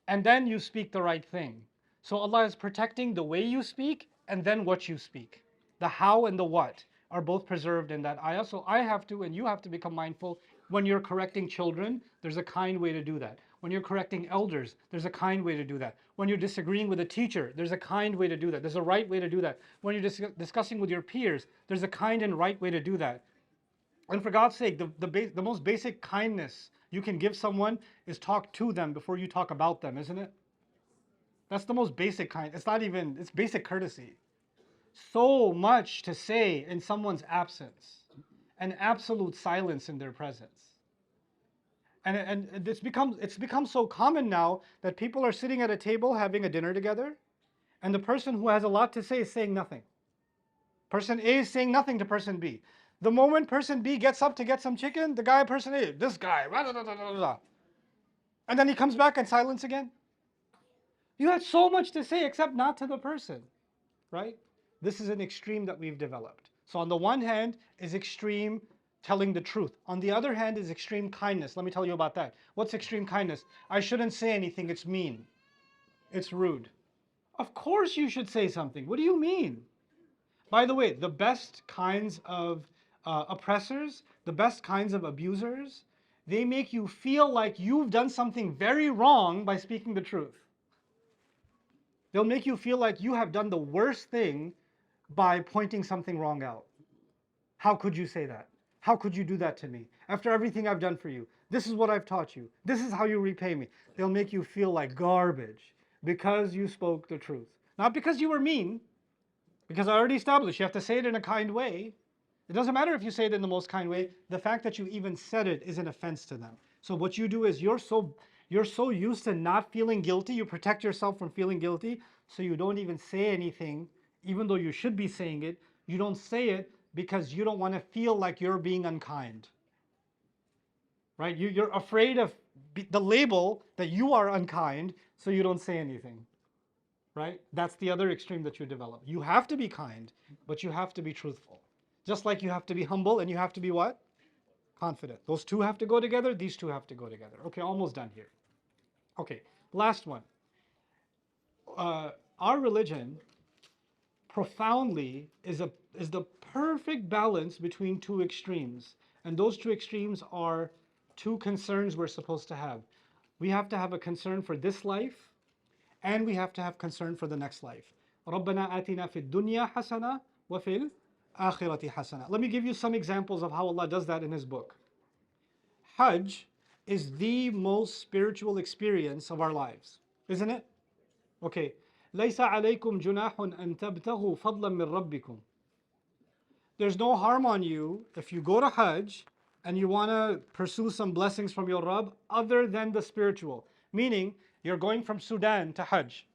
And then you speak the right thing. So Allah is protecting the way you speak and then what you speak. The how and the what are both preserved in that ayah. So I have to and you have to become mindful when you're correcting children, there's a kind way to do that. When you're correcting elders, there's a kind way to do that. When you're disagreeing with a teacher, there's a kind way to do that. There's a right way to do that. When you're discussing with your peers, there's a kind and right way to do that. And for God's sake, the most basic kindness you can give someone is talk to them before you talk about them, isn't it? That's the most basic kind. It's not even, it's basic courtesy. So much to say in someone's absence and absolute silence in their presence. And it's become so common now that people are sitting at a table having a dinner together, and the person who has a lot to say is saying nothing. Person A is saying nothing to person B. The moment person B gets up to get some chicken, the guy person A, this guy, blah, blah, blah, blah, blah. And then he comes back and silence again. You had so much to say except not to the person, right? This is an extreme that we've developed. So on the one hand is extreme telling the truth. On the other hand is extreme kindness. Let me tell you about that. What's extreme kindness? I shouldn't say anything, it's mean. It's rude. Of course you should say something. What do you mean? By the way, the best kinds of oppressors, the best kinds of abusers, they make you feel like you've done something very wrong by speaking the truth. They'll make you feel like you have done the worst thing by pointing something wrong out. How could you say that? How could you do that to me? After everything I've done for you, this is what I've taught you. This is how you repay me. They'll make you feel like garbage because you spoke the truth. Not because you were mean, because I already established you have to say it in a kind way. It doesn't matter if you say it in the most kind way. The fact that you even said it is an offense to them. So what you do is you're so used to not feeling guilty, you protect yourself from feeling guilty, so you don't even say anything, even though you should be saying it. You don't say it because you don't want to feel like you're being unkind. Right? You're afraid of the label that you are unkind, so you don't say anything. Right? That's the other extreme that you develop. You have to be kind, but you have to be truthful. Just like you have to be humble and you have to be what? Confident. Those two have to go together. These two have to go together. Okay, almost done here. Okay, last one. Our religion profoundly is the perfect balance between two extremes. And those two extremes are two concerns we're supposed to have. We have to have a concern for this life, and we have to have concern for the next life. رَبَّنَا آتِنَا فِي الدُّنْيَا حَسَنَةً وَفِي الْآخِرَةِ حَسَنَةً. Let me give you some examples of how Allah does that in His book. Hajj is the most spiritual experience of our lives, isn't it? Okay. لَيْسَ عَلَيْكُمْ جُنَاحٌ أَن تَبْتَغُوا فَضْلًا مِّن رَبِّكُمْ. There's no harm on you if you go to Hajj and you want to pursue some blessings from your Rabb other than the spiritual. Meaning, you're going from Sudan to Hajj.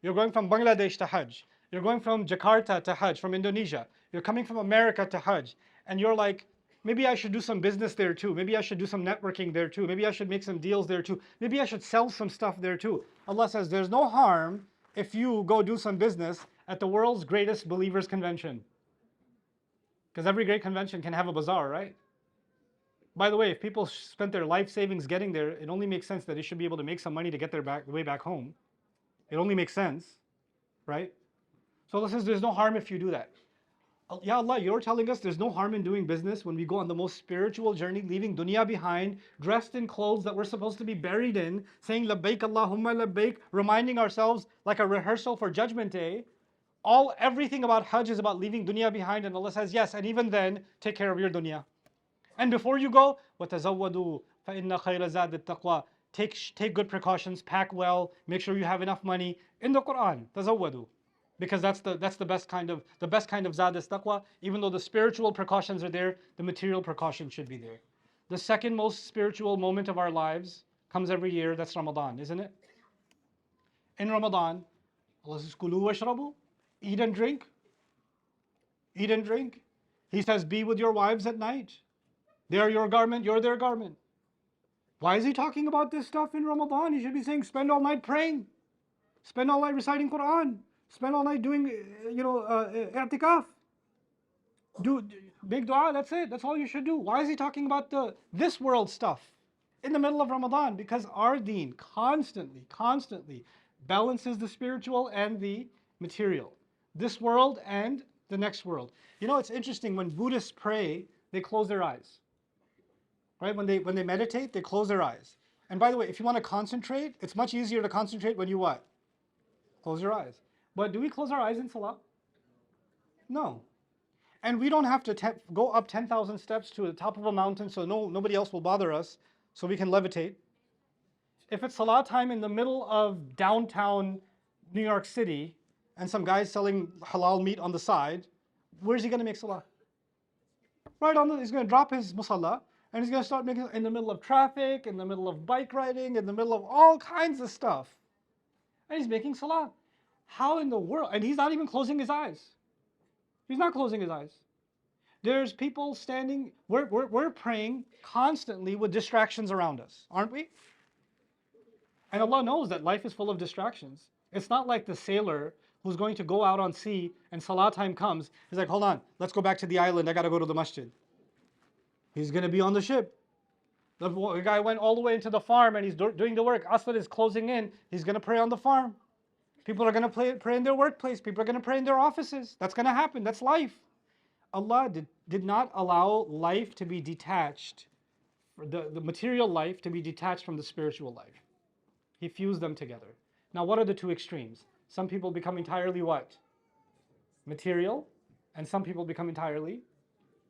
You're going from Bangladesh to Hajj. You're going from Jakarta to Hajj, from Indonesia. You're coming from America to Hajj. And you're like, maybe I should do some business there too. Maybe I should do some networking there too. Maybe I should make some deals there too. Maybe I should sell some stuff there too. Allah says there's no harm if you go do some business at the world's greatest believers convention. Because every great convention can have a bazaar, right? By the way, if people spent their life savings getting there, it only makes sense that they should be able to make some money to get their way back home. It only makes sense, right? So Allah says there's no harm if you do that. Ya Allah, you're telling us there's no harm in doing business when we go on the most spiritual journey, leaving dunya behind, dressed in clothes that we're supposed to be buried in, saying labbaik Allahumma labbaik, reminding ourselves like a rehearsal for Judgment Day. Everything about Hajj is about leaving dunya behind, and Allah says yes, and even then, take care of your dunya. And before you go, وَتَزَوَّدُوا فَإِنَّ خَيْرَ زَادِ التَّقْوَى. Take good precautions, pack well, make sure you have enough money. In the Quran, تَزَوَّدُوا. Because that's the best kind of zad is taqwa. Even though the spiritual precautions are there, the material precaution should be there. The second most spiritual moment of our lives comes every year. That's Ramadan, isn't it? In Ramadan, Allah says, "Kulu washrabu," eat and drink. Eat and drink. He says, be with your wives at night. They are your garment, you're their garment. Why is he talking about this stuff in Ramadan? He should be saying spend all night praying, spend all night reciting Quran, spend all night doing, i'tikaf. Do big dua, that's it. That's all you should do. Why is he talking about this world stuff in the middle of Ramadan? Because our deen constantly balances the spiritual and the material. This world and the next world. You know, it's interesting, when Buddhists pray, they close their eyes. Right? When they meditate, they close their eyes. And by the way, if you want to concentrate, it's much easier to concentrate when you what? Close your eyes. But do we close our eyes in Salah? No. And we don't have to go up 10,000 steps to the top of a mountain so nobody else will bother us, so we can levitate. If it's Salah time in the middle of downtown New York City and some guy's selling halal meat on the side, where's he going to make Salah? Right on he's going to drop his musalla and he's going to start making in the middle of traffic, in the middle of bike riding, in the middle of all kinds of stuff. And he's making Salah. How in the world? And he's not even closing his eyes. He's not closing his eyes. There's people standing, we're praying constantly with distractions around us, aren't we? And Allah knows that life is full of distractions. It's not like the sailor who's going to go out on sea and Salah time comes. He's like, hold on, let's go back to the island. I got to go to the masjid. He's going to be on the ship. The guy went all the way into the farm and he's doing the work. Asr is closing in. He's going to pray on the farm. People are going to pray in their workplace. People are going to pray in their offices. That's going to happen. That's life. Allah did not allow life to be detached, the material life to be detached from the spiritual life. He fused them together. Now, what are the two extremes? Some people become entirely what? Material, and some people become entirely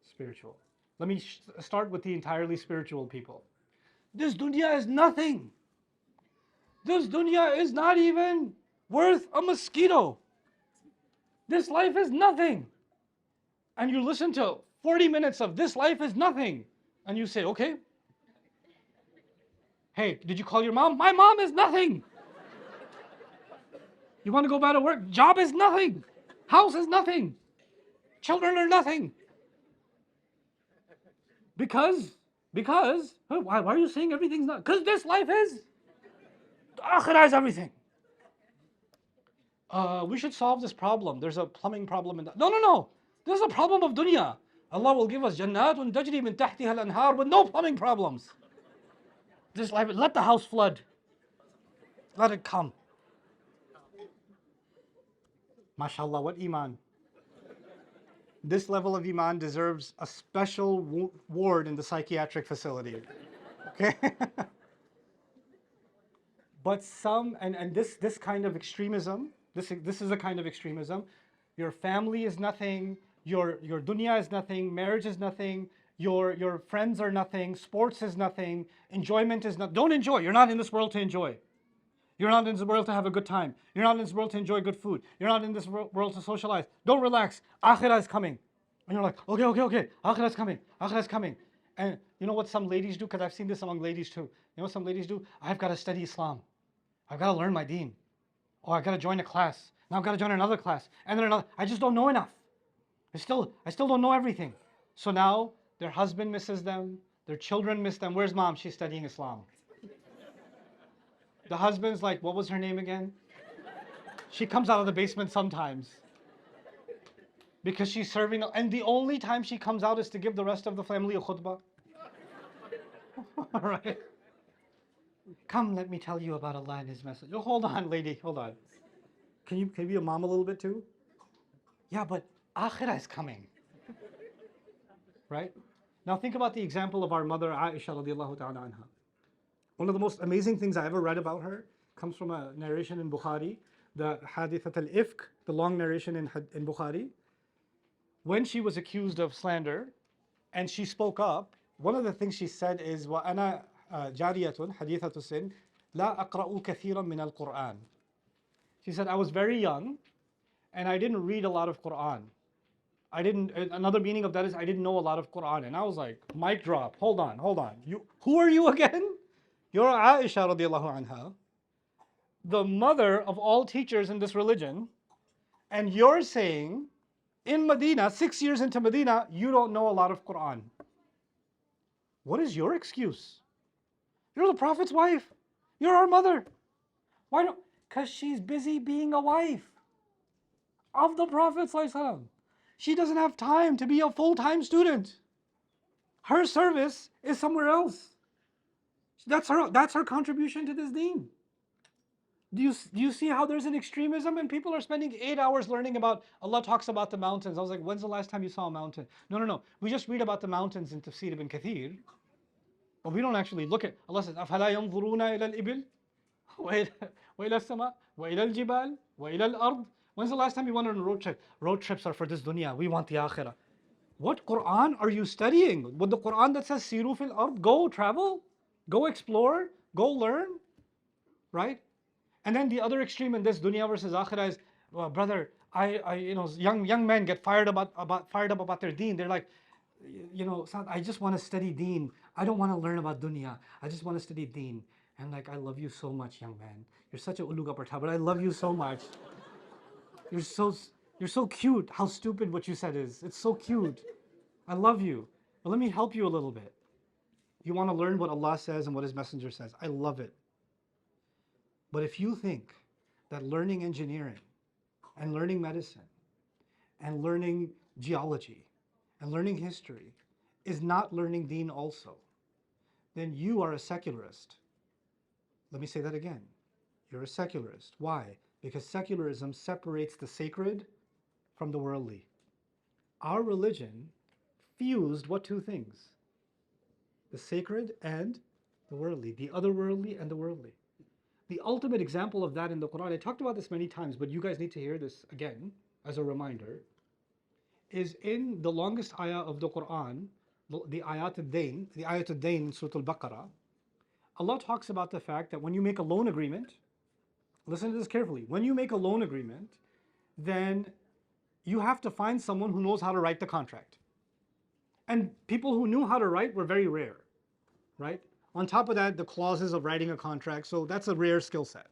spiritual. Let me start with the entirely spiritual people. This dunya is nothing. This dunya is not even worth a mosquito. This life is nothing. And you listen to 40 minutes of this life is nothing. And you say, okay. Hey, did you call your mom? My mom is nothing. You want to go back to work? Job is nothing. House is nothing. Children are nothing. Because, why are you saying everything's not? Because this life is. Akhirah is everything. We should solve this problem. There's a plumbing problem in that. No. There's a problem of dunya. Allah will give us jannatun tajri min tahtiha al-anhar with no plumbing problems. This life, let the house flood. Let it come. MashaAllah, what iman. This level of iman deserves a special ward in the psychiatric facility. Okay? But this kind of extremism, this is a kind of extremism. Your family is nothing, your dunya is nothing, marriage is nothing, your friends are nothing, sports is nothing, enjoyment is nothing. Don't enjoy. You're not in this world to enjoy. You're not in this world to have a good time. You're not in this world to enjoy good food. You're not in this world to socialize. Don't relax. Akhirah is coming. And you're like, okay. Akhirah is coming. Akhirah is coming. And you know what some ladies do? Because I've seen this among ladies too. You know what some ladies do? I've got to study Islam. I've got to learn my deen. Oh, I've got to join a class. Now I've got to join another class. And then another. I just don't know enough. I still don't know everything. So now their husband misses them. Their children miss them. Where's mom? She's studying Islam. The husband's like, what was her name again? She comes out of the basement sometimes. Because she's serving, and the only time she comes out is to give the rest of the family a khutbah. All right. Come, let me tell you about Allah and His message. Oh, hold on, lady, hold on. Can you be a mom a little bit too? Yeah, but akhirah is coming. Right? Now think about the example of our mother Aisha radiallahu ta'ala anha. One of the most amazing things I ever read about her comes from a narration in Bukhari, the Hadithat al-Ifk, the long narration in Bukhari. When she was accused of slander and she spoke up, one of the things she said is, وَأَنَا جَارِيَةٌ حَدِيثَةُ السِّنِّ لَا أَقْرَأُ كَثِيرًا مِنَ الْقُرْآنِ. She said, I was very young and I didn't read a lot of Quran. Another meaning of that is I didn't know a lot of Quran. And I was like, mic drop, hold on. Who are you again? You're Aisha radiallahu anha, the mother of all teachers in this religion, and you're saying, in Medina, 6 years into Medina, you don't know a lot of Quran. What is your excuse? You're the Prophet's wife. You're our mother. Why don't? Because she's busy being a wife of the Prophet ﷺ. She doesn't have time to be a full-time student. Her service is somewhere else. That's her contribution to this deen. Do you see how there's an extremism and people are spending 8 hours learning about Allah talks about the mountains? I was like, when's the last time you saw a mountain? No. We just read about the mountains in Tafsir ibn Kathir, but we don't actually look at. Allah says, أَفَلَا يَنْظُرُونَ إِلَى الْإِبِلِ وإلى السماء وإلى الجبال وإلى الأرض. When's the last time you went on a road trip? Road trips are for this dunya. We want the akhirah. What Quran are you studying? With the Quran that says siru fil ard, go travel, go explore, go learn, right? And then the other extreme in this dunya versus akhirah is, well, brother, young men get fired up about their deen. They're like, I just want to study deen. I don't want to learn about dunya. I just want to study deen. And like, I love you so much, young man. You're such a uluga parta, but I love you so much. You're so cute. How stupid what you said is. It's so cute. I love you. But let me help you a little bit. You want to learn what Allah says and what His Messenger says. I love it. But if you think that learning engineering and learning medicine and learning geology and learning history is not learning deen also, then you are a secularist. Let me say that again. You're a secularist. Why? Because secularism separates the sacred from the worldly. Our religion fused what two things? The sacred and the worldly. The otherworldly and the worldly. The ultimate example of that in the Quran, I talked about this many times, but you guys need to hear this again as a reminder, is in the longest ayah of the Quran, the ayat al-dain in Surah Al-Baqarah. Allah talks about the fact that when you make a loan agreement, listen to this carefully, when you make a loan agreement, then you have to find someone who knows how to write the contract. And people who knew how to write were very rare, right? On top of that, the clauses of writing a contract, so that's a rare skill set.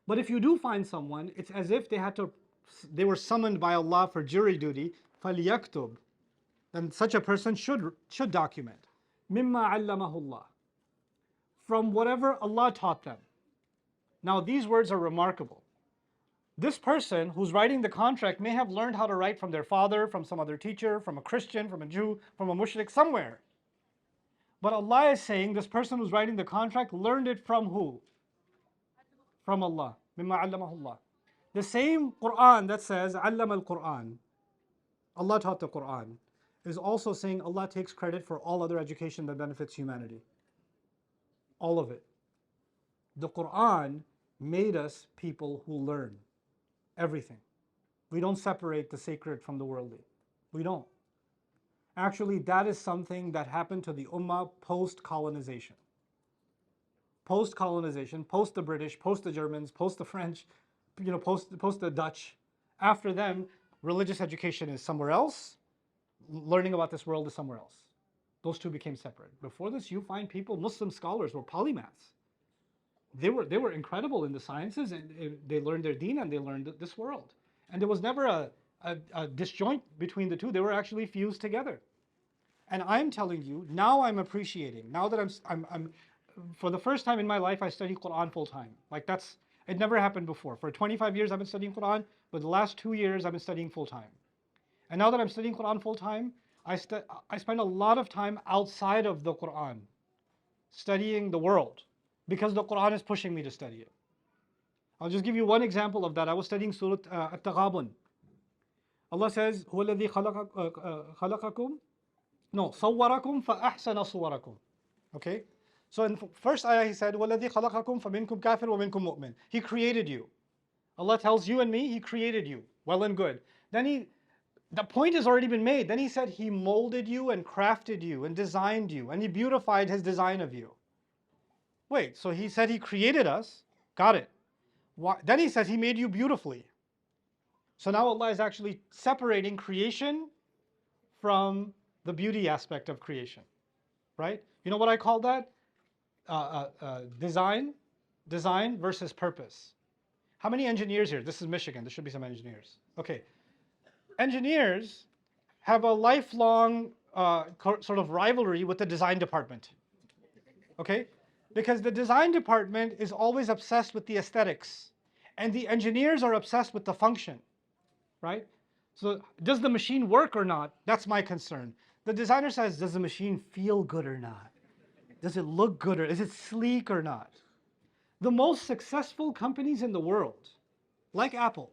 But if you do find someone, it's as if they were summoned by Allah for jury duty, فَلْيَكْتُبْ, then such a person should document. مِمَّا عَلَّمَهُ اللَّهُ, from whatever Allah taught them. Now these words are remarkable. This person who's writing the contract may have learned how to write from their father, from some other teacher, from a Christian, from a Jew, from a mushrik, somewhere. But Allah is saying this person who's writing the contract learned it from who? From Allah. مِمَّا عَلَّمَهُ اللَّهُ. The same Quran that says عَلَّمَ الْقُرْآنِ, Allah taught the Quran, is also saying Allah takes credit for all other education that benefits humanity. All of it. The Quran made us people who learn everything. We don't separate the sacred from the worldly. We don't. Actually, that is something that happened to the Ummah post-colonization. Post-colonization, post the British, post the Germans, post the French, post the Dutch. After them, religious education is somewhere else. Learning about this world is somewhere else. Those two became separate. Before this, you find people, Muslim scholars were polymaths. They were incredible in the sciences, and they learned their deen and they learned this world. And there was never a disjoint between the two. They were actually fused together. And I'm telling you, now I'm appreciating, now that I'm for the first time in my life, I study Quran full time. Like it never happened before. For 25 years, I've been studying Quran, but the last 2 years, I've been studying full time. And now that I'm studying Quran full time, I spend a lot of time outside of the Quran, studying the world, because the Quran is pushing me to study it. I'll just give you one example of that. I was studying Surah At-Taghabun. Allah says, هو الذي خلقكم صوركم فأحسن صوركم. Okay? So in first ayah he said, وَالَّذِي خَلَقَكُمْ فَمِنْكُمْ كَافِرٌ وَمِنْكُمْ مُؤْمِنٌ. He created you. Allah tells you and me, He created you. Well and good. Then the point has already been made. Then He said He molded you and crafted you and designed you and He beautified His design of you. Wait, so He said He created us. Got it. Then He says He made you beautifully. So now Allah is actually separating creation from the beauty aspect of creation. Right? You know what I call that? Design versus purpose. How many engineers here? This is Michigan. There should be some engineers. Okay. Engineers have a lifelong sort of rivalry with the design department. Okay? Because the design department is always obsessed with the aesthetics, and the engineers are obsessed with the function, right? So does the machine work or not? That's my concern. The designer says, does the machine feel good or not? Does it look good or is it sleek or not? The most successful companies in the world, like Apple,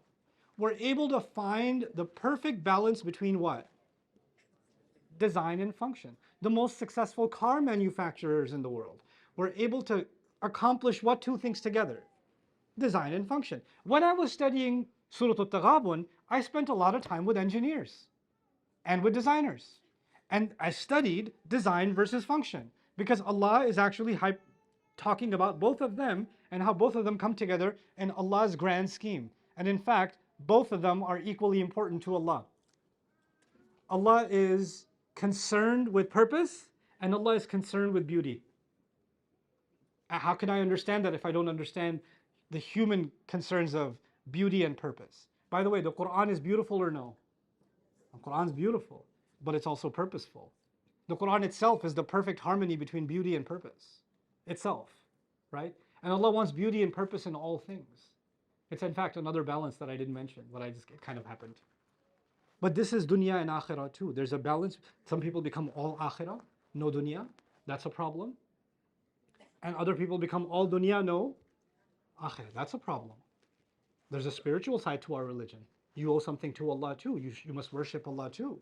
were able to find the perfect balance between what? Design and function. The most successful car manufacturers in the world were able to accomplish what two things together? Design and function. When I was studying Surah Al-Taghabun, I spent a lot of time with engineers and with designers. And I studied design versus function because Allah is actually talking about both of them and how both of them come together in Allah's grand scheme. And in fact, both of them are equally important to Allah. Allah is concerned with purpose and Allah is concerned with beauty. How can I understand that if I don't understand the human concerns of beauty and purpose? By the way, the Quran is beautiful or no? The Quran is beautiful, but it's also purposeful. The Quran itself is the perfect harmony between beauty and purpose itself, right? And Allah wants beauty and purpose in all things. It's in fact another balance that I didn't mention, but it kind of happened. But this is dunya and akhirah too. There's a balance. Some people become all akhirah, no dunya. That's a problem. And other people become all dunya, no akhirah. That's a problem. There's a spiritual side to our religion. You owe something to Allah too. You must worship Allah too.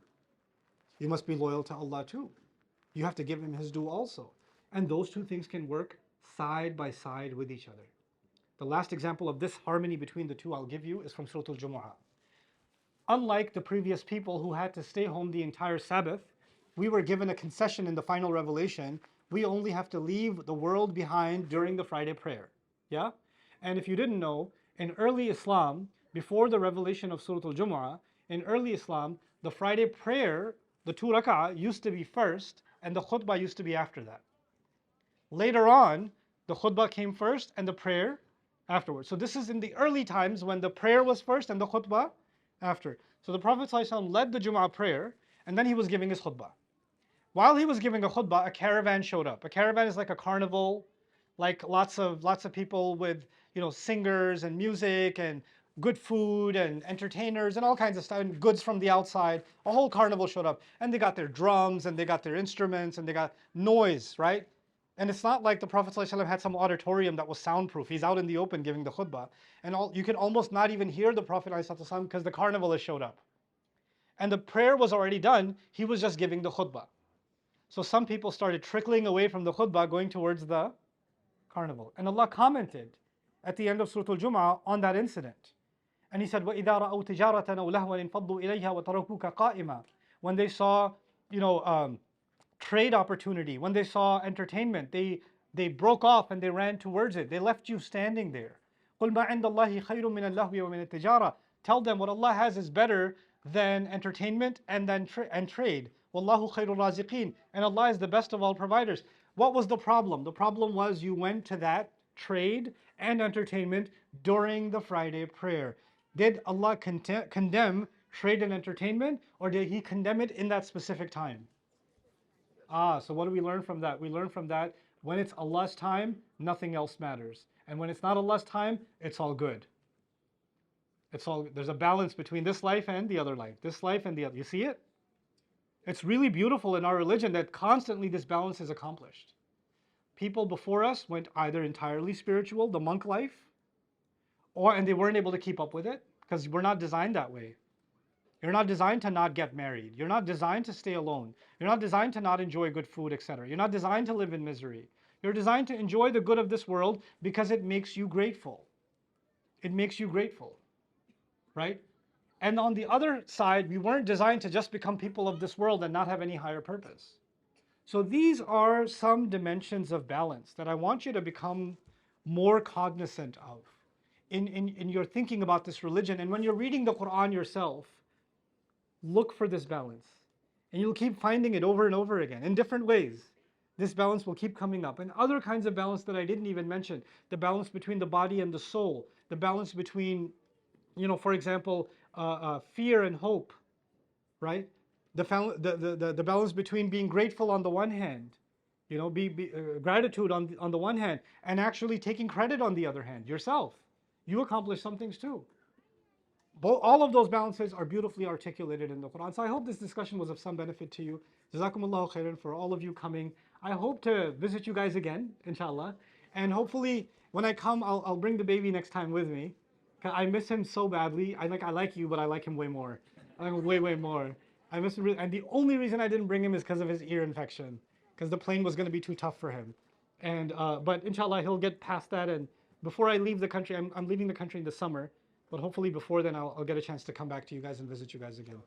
You must be loyal to Allah too. You have to give Him His due also. And those two things can work side by side with each other. The last example of this harmony between the two I'll give you is from Surah Al-Jumu'ah. Unlike the previous people who had to stay home the entire Sabbath, we were given a concession in the final revelation. We only have to leave the world behind during the Friday prayer. Yeah? And if you didn't know, in early Islam, before the revelation of Surah Al-Jumu'ah, in early Islam, the Friday prayer, the 2 rak'ah, used to be first, and the khutbah used to be after that. Later on, the khutbah came first and the prayer afterwards. So this is in the early times when the prayer was first and the khutbah after. So the Prophet ﷺ led the Jumu'ah prayer and then he was giving his khutbah. While he was giving a khutbah, a caravan showed up. A caravan is like a carnival, like lots of people with, singers and music and good food and entertainers and all kinds of stuff and goods from the outside. A whole carnival showed up and they got their drums and they got their instruments and they got noise, right? And it's not like the Prophet ﷺ had some auditorium that was soundproof. He's out in the open giving the khutbah. And you can almost not even hear the Prophet ﷺ because the carnival has showed up. And the prayer was already done. He was just giving the khutbah. So some people started trickling away from the khutbah going towards the carnival. And Allah commented at the end of Surah Al-Jumu'ah on that incident. And He said, وَإِذَا رَأَوْا تِجَارَةً أَوْ لَهْوًا انْفَضُّوا إِلَيْهَا وَتَرَكُوكَ قَائِمًا. When they saw, trade opportunity, when they saw entertainment, they broke off and they ran towards it. They left you standing there. قُلْ مَا عِنْدَ اللَّهِ خَيْرٌ مِنَ اللَّهْوِ وَمِنَ التِّجَارَةِ. Tell them what Allah has is better than entertainment and trade. وَاللَّهُ خَيْرُ الرَّازِقِينَ. And Allah is the best of all providers. What was the problem? The problem was you went to that trade and entertainment during the Friday prayer. Did Allah condemn trade and entertainment, or did He condemn it in that specific time? So what do we learn from that? We learn from that when it's Allah's time, nothing else matters. And when it's not Allah's time, it's all good. There's a balance between this life and the other life. This life and the other. You see it? It's really beautiful in our religion that constantly this balance is accomplished. People before us went either entirely spiritual, the monk life, and they weren't able to keep up with it because we're not designed that way. You're not designed to not get married. You're not designed to stay alone. You're not designed to not enjoy good food, etc. You're not designed to live in misery. You're designed to enjoy the good of this world because it makes you grateful. It makes you grateful, right? And on the other side, we weren't designed to just become people of this world and not have any higher purpose. So these are some dimensions of balance that I want you to become more cognizant of in your thinking about this religion. And when you're reading the Quran yourself, look for this balance. And you'll keep finding it over and over again in different ways. This balance will keep coming up. And other kinds of balance that I didn't even mention, the balance between the body and the soul, the balance between, for example, fear and hope, right? The balance between being grateful on the one hand, You know, gratitude on the one hand, and actually taking credit on the other hand, yourself. You accomplished some things too. All of those balances are beautifully articulated in the Quran. So I hope this discussion was of some benefit to you. Jazakumullahu khairan for all of you coming. I hope to visit you guys again, inshallah. And hopefully, when I come, I'll bring the baby next time with me. 'Cause I miss him so badly. I like you, but I like him way more. I like him way, way more. I miss him really, and the only reason I didn't bring him is because of his ear infection. Because the plane was going to be too tough for him. And but inshallah, he'll get past that. And before I leave the country, I'm leaving the country in the summer. But hopefully before then, I'll get a chance to come back to you guys and visit you guys again.